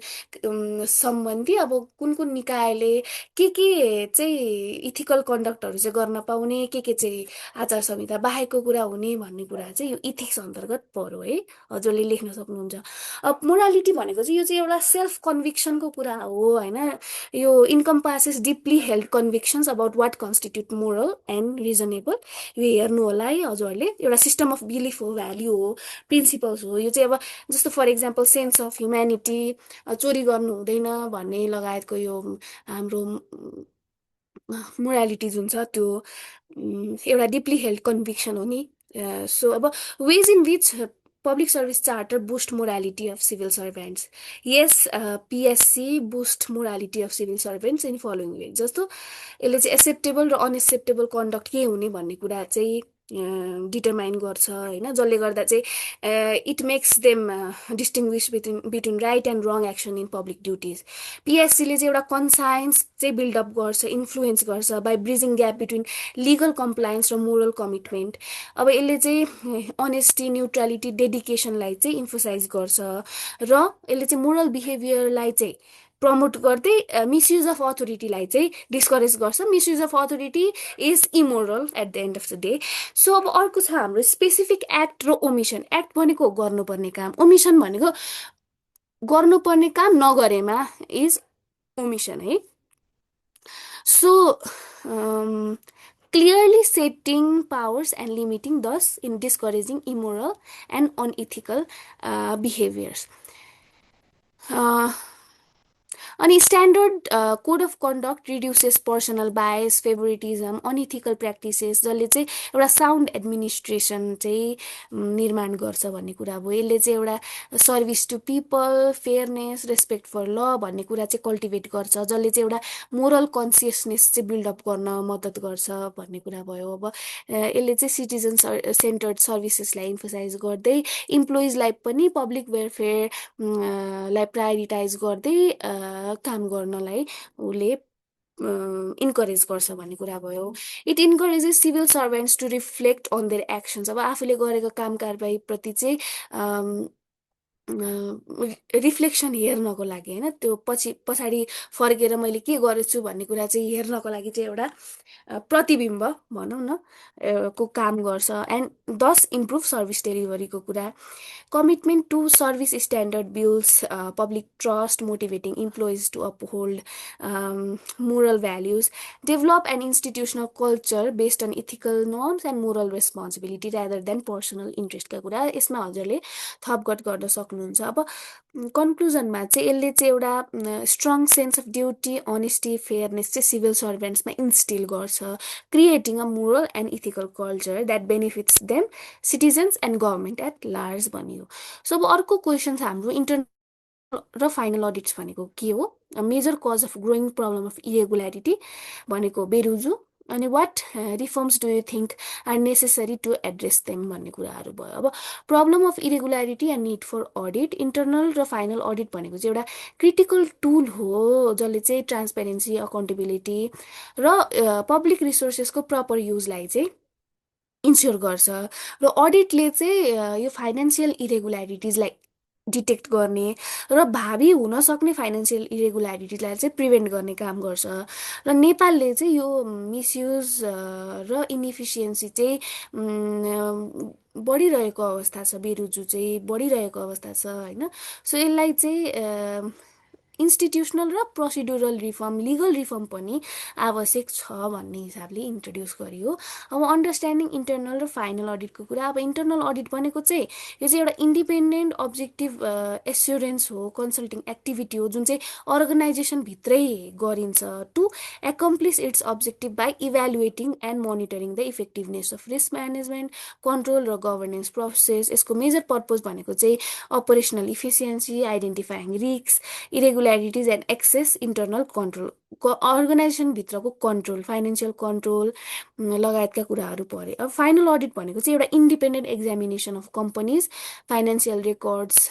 सम्बन्धी अब कुन कुन निकायले के चाहिँ इथिकल कन्डक्टहरू चाहिँ गर्न पाउने, के चाहिँ आचार संहिता बाहेकको कुरा हुने भन्ने कुरा चाहिँ यो इथिक्स अन्तर्गत पर्यो है, हजुरले लेख्न सक्नुहुन्छ। अब मोरालिटी भनेको चाहिँ यो चाहिँ एउटा सेल्फ कन्भिक्सनको कुरा हो होइन। यो encompasses deeply held convictions about what constitute moral and reasonable. यो हेर्नु होला है हजुरहरूले, एउटा सिस्टम अफ बिलिफ हो, भ्याल्यु हो, प्रिन्सिपल्स हो। यो चाहिँ अब जस्तो for example sense of humanity, चोरी गर्नु हुँदैन भन्ने लगायतको यो हाम्रो मोरालिटिज हुन्छ, त्यो एउटा डिपली हेल्ड कन्भिक्सन हो नि। सो अब ways in which public service charter boost morality of civil servants. Yes, PSC boost morality of civil servants in following way. जस्तो यसले चाहिँ एक्सेप्टेबल र अनएक्सेप्टेबल कन्डक्ट के हुने भन्ने कुरा चाहिँ डिटरमाइन गर्छ होइन, जसले गर्दा चाहिँ it makes them distinguish between right and wrong action in public duties. पिएससीले चाहिँ एउटा कन्सायन्स चाहिँ बिल्डअप गर्छ, इन्फ्लुएन्स गर्छ by bridging gap between legal compliance र मोरल कमिटमेन्ट। अब यसले चाहिँ अनेस्टी, न्युट्रालिटी, डेडिकेसनलाई चाहिँ इम्फोसाइज गर्छ र यसले चाहिँ मोरल बिहेभियरलाई चाहिँ प्रमोट गर्दै मिसयुज अफ अथोरिटीलाई चाहिँ डिस्करेज गर्छ। Misuse of authority is immoral at the end of the day. So अब अर्को छ हाम्रो स्पेसिफिक एक्ट र ओमिसन। एक्ट भनेको गर्नुपर्ने काम, ओमिसन भनेको गर्नुपर्ने काम नगरेमा इज ओमिसन है। So clearly setting powers and limiting, thus in discouraging immoral and unethical behaviors. अनि standard code of conduct reduces personal bias, favouritism, unethical practices, जसले चाहिँ एउटा साउन्ड एडमिनिस्ट्रेसन चाहिँ निर्माण गर्छ भन्ने कुरा भयो। यसले चाहिँ एउटा service to people, fairness, respect for law भन्ने कुरा चाहिँ कल्टिभेट गर्छ, जसले चाहिँ एउटा मोरल कन्सियसनेस चाहिँ बिल्डअप गर्न मद्दत गर्छ भन्ने कुरा भयो। अब यसले चाहिँ सिटिजन सेन्टर्ड सर्भिसेसलाई इम्फोसाइज गर्दै इम्प्लोइजलाई पनि पब्लिक वेलफेयर लाई प्रायोरिटाइज गर्दै काम गर्नलाई उसले इन्करेज गर्छ भन्ने कुरा भयो। It encourages civil servants to reflect on their actions. अब आफूले गरेको काम कारबाहीप्रति चाहिँ रिफ्लेक्सन हेर्नको लागि होइन, त्यो पछाडि फर्केर मैले के गरेछु भन्ने कुरा चाहिँ हेर्नको लागि चाहिँ एउटा प्रतिबिम्ब भनौँ न को काम गर्छ। एन्ड दस इम्प्रुभ सर्भिस डेलिभरीको कुरा। Commitment to service standard builds public trust, motivating employees to uphold moral values, develop an institutional culture based on ethical norms and moral responsibility rather than personal इन्ट्रेस्टका कुरा यसमा हजुरले थपघट गर्न सक्नुहुन्छ। अब कन्क्लुजनमा चाहिँ यसले चाहिँ एउटा strong sense of duty, honesty, fairness चाहिँ सिभिल सर्भेन्ट्समा इन्स्टिल गर्छ, creating a moral and ethical culture that benefits them, citizens and government at large भनियो। सो अब अर्को क्वेसन छ हाम्रो इन्टरनल र फाइनल अडिट्स भनेको के हो, major cause of growing problem of irregularity भनेको बेरुजु, अनि what reforms do you think are necessary to address them भन्ने कुराहरू भयो। अब problem of irregularity and need for audit. Internal र फाइनल अडिट भनेको चाहिँ एउटा क्रिटिकल टुल हो जसले चाहिँ ट्रान्सपेरेन्सी, अकाउन्टेबिलिटी र पब्लिक रिसोर्सेसको प्रपर युजलाई चाहिँ इन्स्योर गर्छ। र अडिटले चाहिँ यो फाइनेन्सियल इरेगुल्यारिटिजलाई डिटेक्ट गर्ने र भावी हुन सक्ने फाइनेन्सियल इरेगुल्यारिटीलाई चाहिँ प्रिभेन्ट गर्ने काम गर्छ। र नेपालले चाहिँ यो मिसयुज र इनइफिसियन्सी चाहिँ बढिरहेको अवस्था छ, बेरुजु चाहिँ बढिरहेको अवस्था छ होइन। सो यसलाई चाहिँ इन्स्टिट्युसनल र प्रोसिड्युरल रिफर्म, लिगल रिफर्म पनि आवश्यक छ भन्ने हिसाबले इन्ट्रोड्युस गरियो। अब अन्डरस्ट्यान्डिङ इन्टरनल र फाइनल अडिटको कुरा। अब इन्टरनल अडिट भनेको चाहिँ यो चाहिँ एउटा इन्डिपेन्डेन्ट अब्जेक्टिभ एस्योरेन्स हो, कन्सल्टिङ एक्टिभिटी हो जुन चाहिँ अर्गनाइजेसनभित्रै गरिन्छ to accomplish its objective by evaluating and monitoring the effectiveness of risk management, control र गभर्नेन्स प्रोसेस। यसको मेजर पर्पज भनेको चाहिँ operational efficiency, identifying risk, irregularities and excess, internal control, अर्गनाइजेसनभित्रको कन्ट्रोल, फाइनेन्सियल कन्ट्रोल लगायतका कुराहरू परे। अब फाइनल अडिट भनेको चाहिँ एउटा independent examination of companies financial records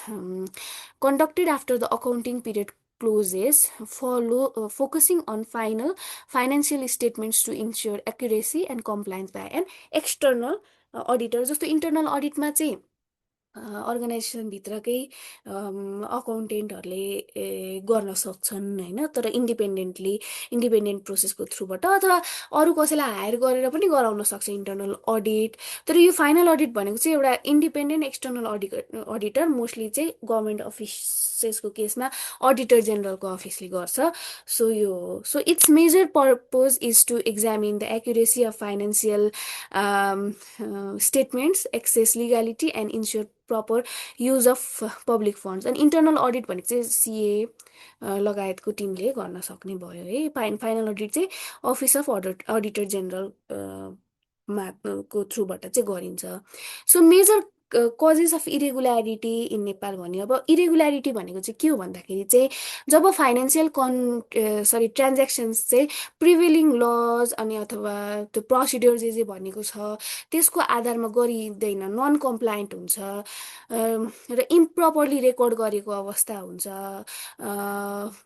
conducted after the accounting period closes, focusing on final financial statements to ensure accuracy and compliance by an external auditor। जस्तो इन्टरनल अडिटमा चाहिँ अर्गनाइजेसनभित्रकै अकाउन्टेन्टहरूले गर्न सक्छन् होइन, तर इन्डिपेन्डेन्ट प्रोसेसको थ्रुबाट, अथवा अरू कसैलाई हायर गरेर पनि गराउन सक्छ इन्टर्नल अडिट। तर यो फाइनल अडिट भनेको चाहिँ एउटा इन्डिपेन्डेन्ट एक्सटर्नल अडिटर, मोस्टली चाहिँ गभर्मेन्ट अफिसेसको केसमा अडिटर जेनरलको अफिसले गर्छ। So its major purpose is to examine the accuracy of financial statements, access legality and ensure proper use of public funds. अनि इन्टर्नल अडिट भनेको चाहिँ सिए लगायतको टिमले गर्न सक्ने भयो है। फाइनल अडिट चाहिँ अफिस अफ अडिटर जेनरल मा को थ्रुबाट चाहिँ गरिन्छ। So major causes of irregularity in Nepal भन्यो। अब इरेगुल्यारिटी भनेको चाहिँ के हो भन्दाखेरि चाहिँ जब फाइनेन्सियल ट्रान्ज्याक्सन्स चाहिँ प्रिभेलिङ लज अनि अथवा त्यो प्रोसिड्योर जे भनेको छ त्यसको आधारमा गरिँदैन, नन कम्प्लायन्ट हुन्छ, र इम्प्रपरली रेकर्ड गरेको अवस्था हुन्छ,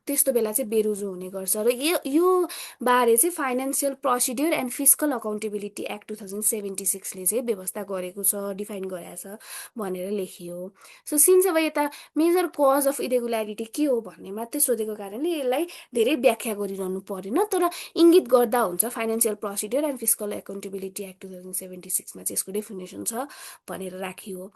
त्यस्तो बेला चाहिँ बेरुजु हुने गर्छ। र यो बारे चाहिँ financial procedure and fiscal accountability act 2076ले चाहिँ व्यवस्था गरेको छ, डिफाइन गराएको छ भनेर लेखियो। सो सिन्स अब यता मेजर कज अफ इरेगुल्यारिटी के हो भन्ने मात्रै सोधेको कारणले यसलाई धेरै व्याख्या गरिरहनु परेन, तर इङ्गित गर्दा हुन्छ financial procedure and fiscal accountability act 2076मा चाहिँ यसको डेफिनेसन छ भनेर राखियो।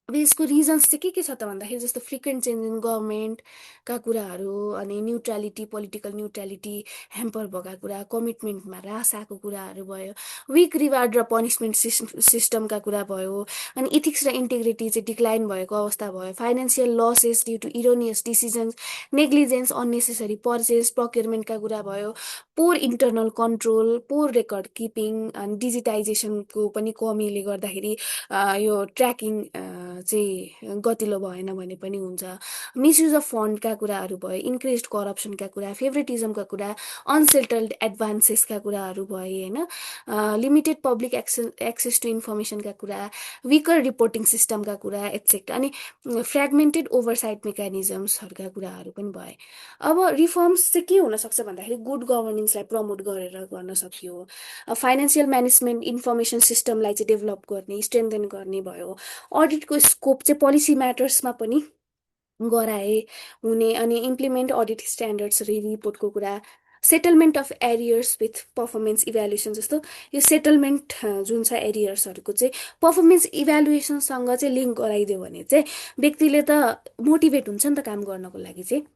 अब यसको रिजन्स चाहिँ के छ त भन्दाखेरि जस्तो फ्रिक्वेन्ट चेन्ज इन गभर्मेन्टका कुराहरू, अनि न्युट्रालिटी, पोलिटिकल न्युट्रालिटी ह्याम्पर भएका कुरा, कमिटमेन्टमा ह्रास आएको कुराहरू भयो, विक रिवार्ड र पनिसमेन्ट सिस्टमका कुरा भयो, अनि इथिक्स र इन्टिग्रिटी चाहिँ डिक्लाइन भएको अवस्था भयो, financial losses due to erroneous decisions, negligence, unnecessary purchase, प्रोक्योरमेन्टका कुरा भयो, poor internal control, poor record keeping, अनि डिजिटाइजेसनको पनि कमीले गर्दाखेरि यो ट्र्याकिङ चाहिँ गतिलो भएन भने पनि हुन्छ, मिसयुज अफ फन्डका कुराहरू भयो, इन्क्रिज करप्सनका कुरा, फेभरेटिजमका कुरा, अनसेटल्ड एडभान्सेसका कुराहरू भए होइन, लिमिटेड पब्लिक एक्सेस टु इन्फर्मेसनका कुरा, विकर रिपोर्टिङ सिस्टमका कुरा एट्सेट्रा, अनि फ्रेगमेन्टेड ओभरसाइट मेकानिजम्सहरूका कुराहरू पनि भए। अब रिफर्म्स चाहिँ के हुनसक्छ भन्दाखेरि गुड गभर्नेन्सलाई प्रमोट गरेर गर्न सकियो, फाइनेन्सियल म्यानेजमेन्ट इन्फर्मेसन सिस्टमलाई चाहिँ डेभलप गर्ने, स्ट्रेन्थेन गर्ने भयो, अडिटको स्कोप चाहिँ पोलिसी म्याटर्समा पनि गराए हुने, अनि इम्प्लिमेन्ट अडिट स्ट्यान्डर्ड्स रिपोर्टको कुरा, settlement of arrears with performance evaluation, जस्तो यो सेटलमेन्ट जुन छ एरियर्सहरूको चाहिँ पर्फर्मेन्स इभ्यालुएसनसँग चाहिँ लिङ्क गराइदियो भने चाहिँ व्यक्तिले त मोटिभेट हुन्छ नि त काम गर्नको लागि चाहिँ।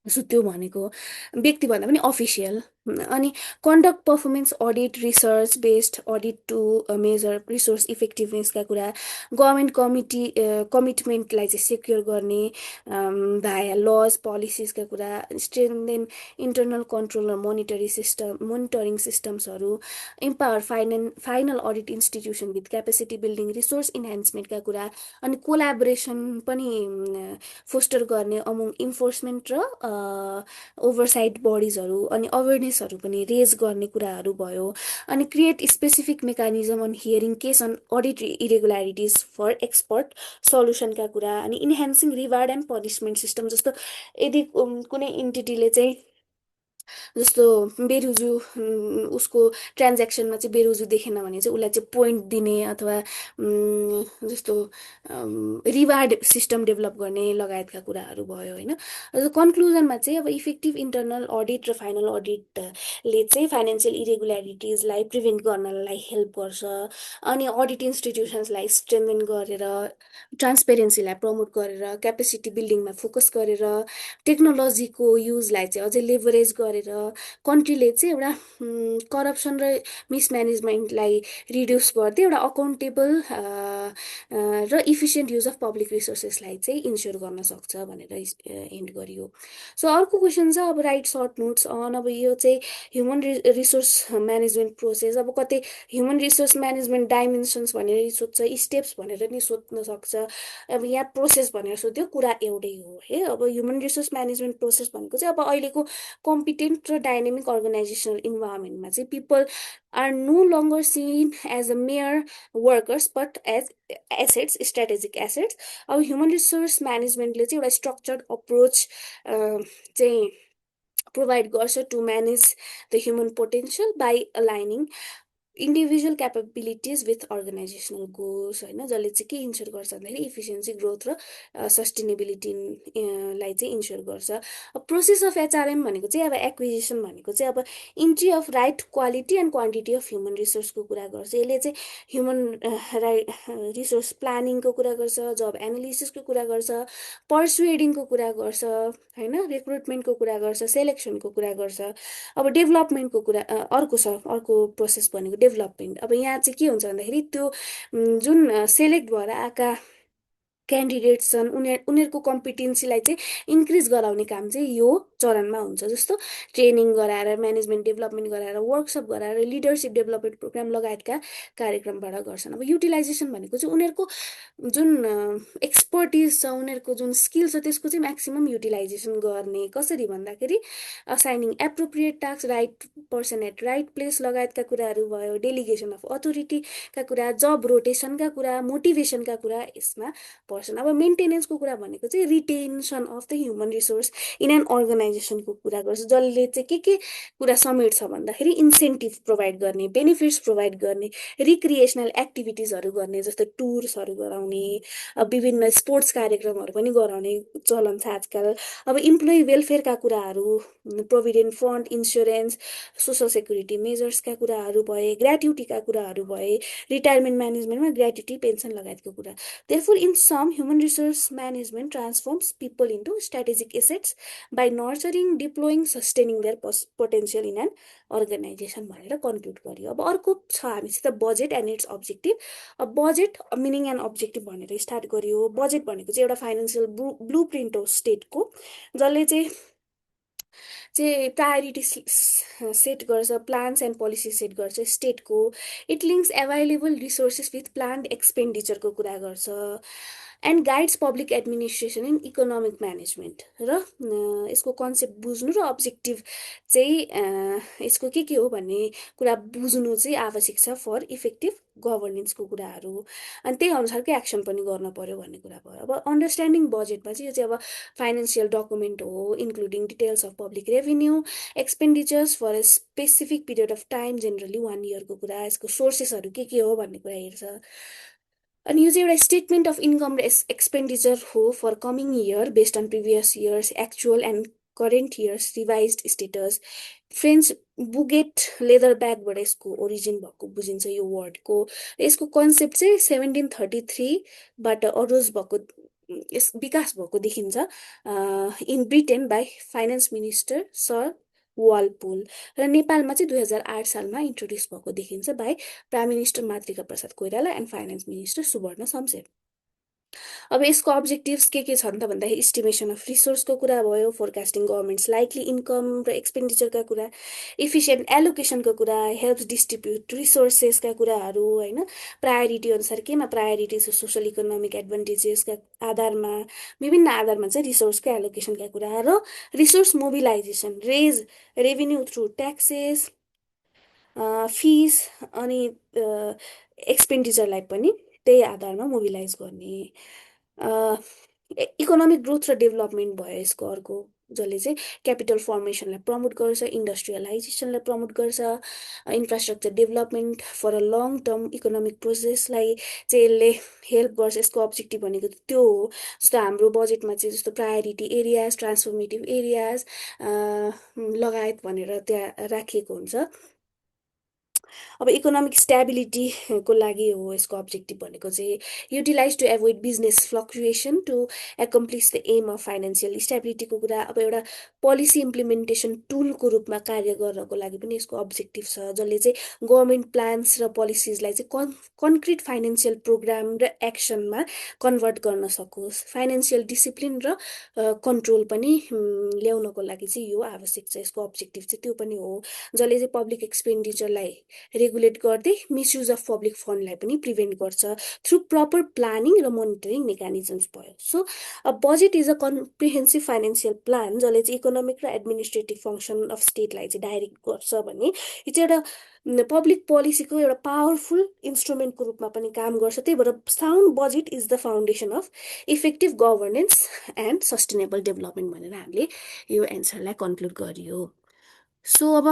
सो त्यो भनेको व्यक्ति भन्दा पनि अफिसियल। अनि conduct performance audit, research based audit to measure resource इफेक्टिभनेसका कुरा, गभर्मेन्ट कमिटमेन्टलाई चाहिँ सेक्योर गर्ने भाया लज पोलिसिजका कुरा, स्ट्रेन्थेन इन्टरनल कन्ट्रोल र मोनिटरिङ सिस्टम्सहरू, empower final audit institution with capacity building, resource इन्हान्समेन्टका कुरा, अनि कोलाबोरेसन पनि फोस्टर गर्ने अमङ इन्फोर्समेन्ट र ओभरसाइट बडिजहरू, अनि अवेरनेसहरू पनि रेज गर्ने कुराहरू भयो, अनि create specific mechanism on hearing case on audit irregularities for expert सल्युसनका कुरा, अनि enhancing reward and punishment system, जस्तो यदि कुनै इन्टिटीले चाहिँ जस्तो बेरुजु उसको ट्रान्ज्याक्सनमा चाहिँ बेरुजु देखेन भने चाहिँ उसलाई चाहिँ पोइन्ट दिने, अथवा जस्तो रिवार्ड सिस्टम डेभलप गर्ने लगायतका कुराहरू भयो होइन। कन्क्लुजनमा चाहिँ अब इफेक्टिभ इन्टरनल अडिट र फाइनल अडिटले चाहिँ फाइनेन्सियल इरेगुल्यारिटिजलाई प्रिभेन्ट गर्नलाई हेल्प गर्छ, अनि अडिट इन्स्टिट्युसन्सलाई स्ट्रेन्थेन गरेर, ट्रान्सपेरेन्सीलाई प्रमोट गरेर, क्यापेसिटी बिल्डिङमा फोकस गरेर, टेक्नोलोजीको युजलाई चाहिँ अझै लेभरेज गरेर कन्ट्रीले चाहिँ एउटा करप्सन र मिसम्यानेजमेन्टलाई रिड्युस गर्दै एउटा अकाउन्टेबल र इफिसियन्ट युज अफ पब्लिक रिसोर्सेसलाई चाहिँ इन्स्योर गर्न सक्छ भनेर एन्ड गरियो। सो अर्को क्वेसन छ अब राइट सर्ट नोट्स अन, अब यो चाहिँ ह्युमन रिसोर्स म्यानेजमेन्ट प्रोसेस, अब कतै ह्युमन रिसोर्स म्यानेजमेन्ट डाइमेन्सन्स भनेर सोध्छ, स्टेप्स भनेर नि सोध्न सक्छ, अब यहाँ प्रोसेस भनेर सोध्यो, कुरा एउटै हो है। अब ह्युमन रिसोर्स म्यानेजमेन्ट प्रोसेस भनेको चाहिँ अब अहिलेको कम्पिटेन्ट र डाइनामिक अर्गनाइजेसनल इन्भाइरोमेन्टमा चाहिँ people are no longer seen as a mere workers but as assets, strategic assets. अब ह्युमन रिसोर्स म्यानेजमेन्टले चाहिँ एउटा स्ट्रक्चर्ड अप्रोच चाहिँ प्रोभाइड गर्छ to manage the human potential by aligning individual capabilities with organisational goals होइन, जसले चाहिँ के इन्स्योर गर्छ भन्दाखेरि इफिसियन्सी, ग्रोथ र सस्टेनेबिलिटी लाई चाहिँ इन्स्योर गर्छ। प्रोसेस अफ एचआरएम भनेको चाहिँ अब एक्विजिसन भनेको चाहिँ अब entry of right quality and quantity of human रिसोर्सको कुरा गर्छ। यसले चाहिँ ह्युमन राइट रिसोर्स प्लानिङको कुरा गर्छ, जब एनालिसिसको कुरा गर्छ, पर्सुएडिङको कुरा गर्छ होइन, रिक्रुटमेन्टको कुरा गर्छ, सेलेक्सनको कुरा गर्छ। अब डेभलपमेन्टको कुरा अर्को प्रोसेस भनेको डेभलपमेन्ट। अब यहाँ चाहिँ के हुन्छ भन्दाखेरि त्यो जुन सेलेक्ट भएर आएका क्यान्डिडेट्स छन् उनीहरूको कम्पिटेन्सीलाई चाहिँ इन्क्रिज गराउने काम चाहिँ यो चरणमा हुन्छ। जस्तो ट्रेनिङ गराएर, म्यानेजमेन्ट डेभलपमेन्ट गराएर, वर्कसप गराएर, लिडरसिप डेभलपमेन्ट प्रोग्राम लगायतका कार्यक्रमबाट गर्छन्। अब युटिलाइजेसन भनेको चाहिँ उनीहरूको जुन एक्सपर्टिज छ, उनीहरूको जुन स्किल छ त्यसको चाहिँ म्याक्सिमम् युटिलाइजेसन गर्ने। कसरी भन्दाखेरि assigning appropriate task, right person at right place लगायतका कुराहरू भयो, डेलिगेसन अफ अथोरिटीका कुरा, जब रोटेसनका कुरा, मोटिभेसनका कुरा यसमा पर्सन। अब मेन्टेनेन्सको कुरा भनेको चाहिँ retention of the human resource in an अर्गनाइजेसनको कुरा गर्छ, जसले चाहिँ के कुरा समेट्छ भन्दाखेरि इन्सेन्टिभ प्रोभाइड गर्ने, बेनिफिट्स प्रोभाइड गर्ने, रिक्रिएसनल एक्टिभिटिजहरू गर्ने, जस्तो टुर्सहरू गराउने, विभिन्न स्पोर्ट्स कार्यक्रमहरू पनि गराउने चलन छ आजकल। अब इम्प्लोइ वेलफेयरका कुराहरू, provident fund, insurance, social security मेजर्सका कुराहरू भए, ग्रेट्युटीका कुराहरू भए, रिटायरमेन्ट म्यानेजमेन्टमा ग्रेट्युटी, पेन्सन लगायतको कुरा। Therefore, in sum, human resource management transforms people into strategic assets by nurturing, deploying, sustaining their potential in an organization भनेर कन्क्लुड गरियो। अब अर्को छ हामीसित बजेट एन्ड इट्स अब्जेक्टिभ। अब बजेट मिनिङ एन्ड अब्जेक्टिभ भनेर स्टार्ट गरियो। बजेट भनेको चाहिँ एउटा फाइनेन्सियल ब्लु प्रिन्ट हो स्टेटको, जसले चाहिँ प्रायोरिटी सेट गर्छ, प्लान्स एन्ड पोलिसी सेट गर्छ स्टेटको। It links available resources with planned एक्सपेन्डिचरको कुरा गर्छ and guides public administration in economic management. र यसको कन्सेप्ट बुझ्नु र अब्जेक्टिभ चाहिँ यसको के हो भन्ने कुरा बुझ्नु चाहिँ आवश्यक छ फर इफेक्टिभ गभर्नेन्सको कुराहरू। अनि त्यही अनुसारकै एक्सन पनि गर्न पर्यो भन्ने कुरा भयो। अब अन्डरस्ट्यान्डिङ बजेटमा चाहिँ यो चाहिँ अब फाइनेन्सियल डकुमेन्ट हो, including details of public revenue, expenditures for a specific period of time, generally 1 इयरको कुरा, यसको सोर्सेसहरू के हो भन्ने कुरा हेर्छ। अनि यो चाहिँ एउटा स्टेटमेन्ट अफ इन्कम र एक्सपेन्डिचर हो for coming year based on previous years actual and current years revised status. French bougette leather ब्यागबाट यसको ओरिजिन भएको बुझिन्छ यो वर्डको। यसको कन्सेप्ट चाहिँ 1733बाट अरोज भएको, यस विकास भएको देखिन्छ in Britain by finance minister sir Walpole. र नेपालमा चाहिँ 2008 सालमा इन्ट्रोड्युस भएको देखिन्छ by prime minister Matrika Prasad Koirala and finance minister Subarna Shamsher. अब यसको अब्जेक्टिभ्स के छन् त भन्दाखेरि इस्टिमेसन अफ रिसोर्सको कुरा भयो, फोरकास्टिङ गभर्मेन्ट्स लाइकली इन्कम र एक्सपेन्डिचरका कुरा, इफिसियन्ट एलोकेसनको कुरा, हेल्प डिस्ट्रिब्युट रिसोर्सेसका कुराहरू होइन, प्रायोरिटी अनुसार केमा प्रायोरिटी छ, सोसल इकोनोमिक एडभान्टेजेसका आधारमा, विभिन्न आधारमा चाहिँ रिसोर्सको एलोकेसनका कुरा, र resource mobilization, raise revenue through taxes, fees अनि एक्सपेन्डिचरलाई पनि त्यही आधारमा मोबिलाइज गर्ने। इकोनोमिक ग्रोथ र डेभलपमेन्ट भयो यसको अर्को, जसले चाहिँ क्यापिटल फर्मेसनलाई प्रमोट गर्छ, इन्डस्ट्रियलाइजेसनलाई प्रमोट गर्छ, infrastructure development for a long term economic प्रोसेसलाई चाहिँ यसले हेल्प गर्छ। यसको अब्जेक्टिभ भनेको त्यो हो। जस्तो हाम्रो बजेटमा चाहिँ जस्तो प्रायोरिटी एरियाज, ट्रान्सफर्मेटिभ एरियाज लगायत भनेर त्यहाँ राखिएको हुन्छ। अब इकोनोमिक स्टेबिलिटीको लागि हो यसको अब्जेक्टिभ भनेको चाहिँ, utilise to avoid business fluctuation to accomplish the aim of financial स्टेबिलिटीको कुरा। अब एउटा पोलिसी इम्प्लिमेन्टेसन टुलको रूपमा कार्य गर्नको लागि पनि यसको अब्जेक्टिभ छ, जसले चाहिँ गभर्मेन्ट प्लान्स र पोलिसिजलाई चाहिँ कन्क्रिट फाइनेन्सियल प्रोग्राम र एक्सनमा कन्भर्ट गर्न सकोस्। फाइनेन्सियल डिसिप्लिन र कन्ट्रोल पनि ल्याउनको लागि चाहिँ यो आवश्यक छ। यसको अब्जेक्टिभ चाहिँ त्यो पनि हो, जसले चाहिँ पब्लिक एक्सपेन्डिचरलाई रेगुलेट गर्दै मिसयुज अफ पब्लिक फन्डलाई पनि प्रिभेन्ट गर्छ थ्रु प्रपर प्लानिङ र मोनिटरिङ मेकानिजम्स भयो। So budget is a comprehensive financial plan जसले चाहिँ इकोनोमिक र एडमिनिस्ट्रेटिभ फङ्सन अफ स्टेटलाई चाहिँ डाइरेक्ट गर्छ भने यो चाहिँ एउटा पब्लिक पोलिसीको एउटा पावरफुल इन्स्ट्रुमेन्टको रूपमा पनि काम गर्छ। त्यही भएर sound budget is the foundation of effective governance and sustainable development भनेर हामीले यो एन्सरलाई कन्क्लुड गरियो। सो अब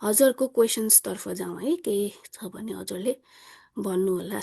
हजुरको क्वेसन्सतर्फ जाउँ है, केही छ भने हजुरले भन्नुहोला।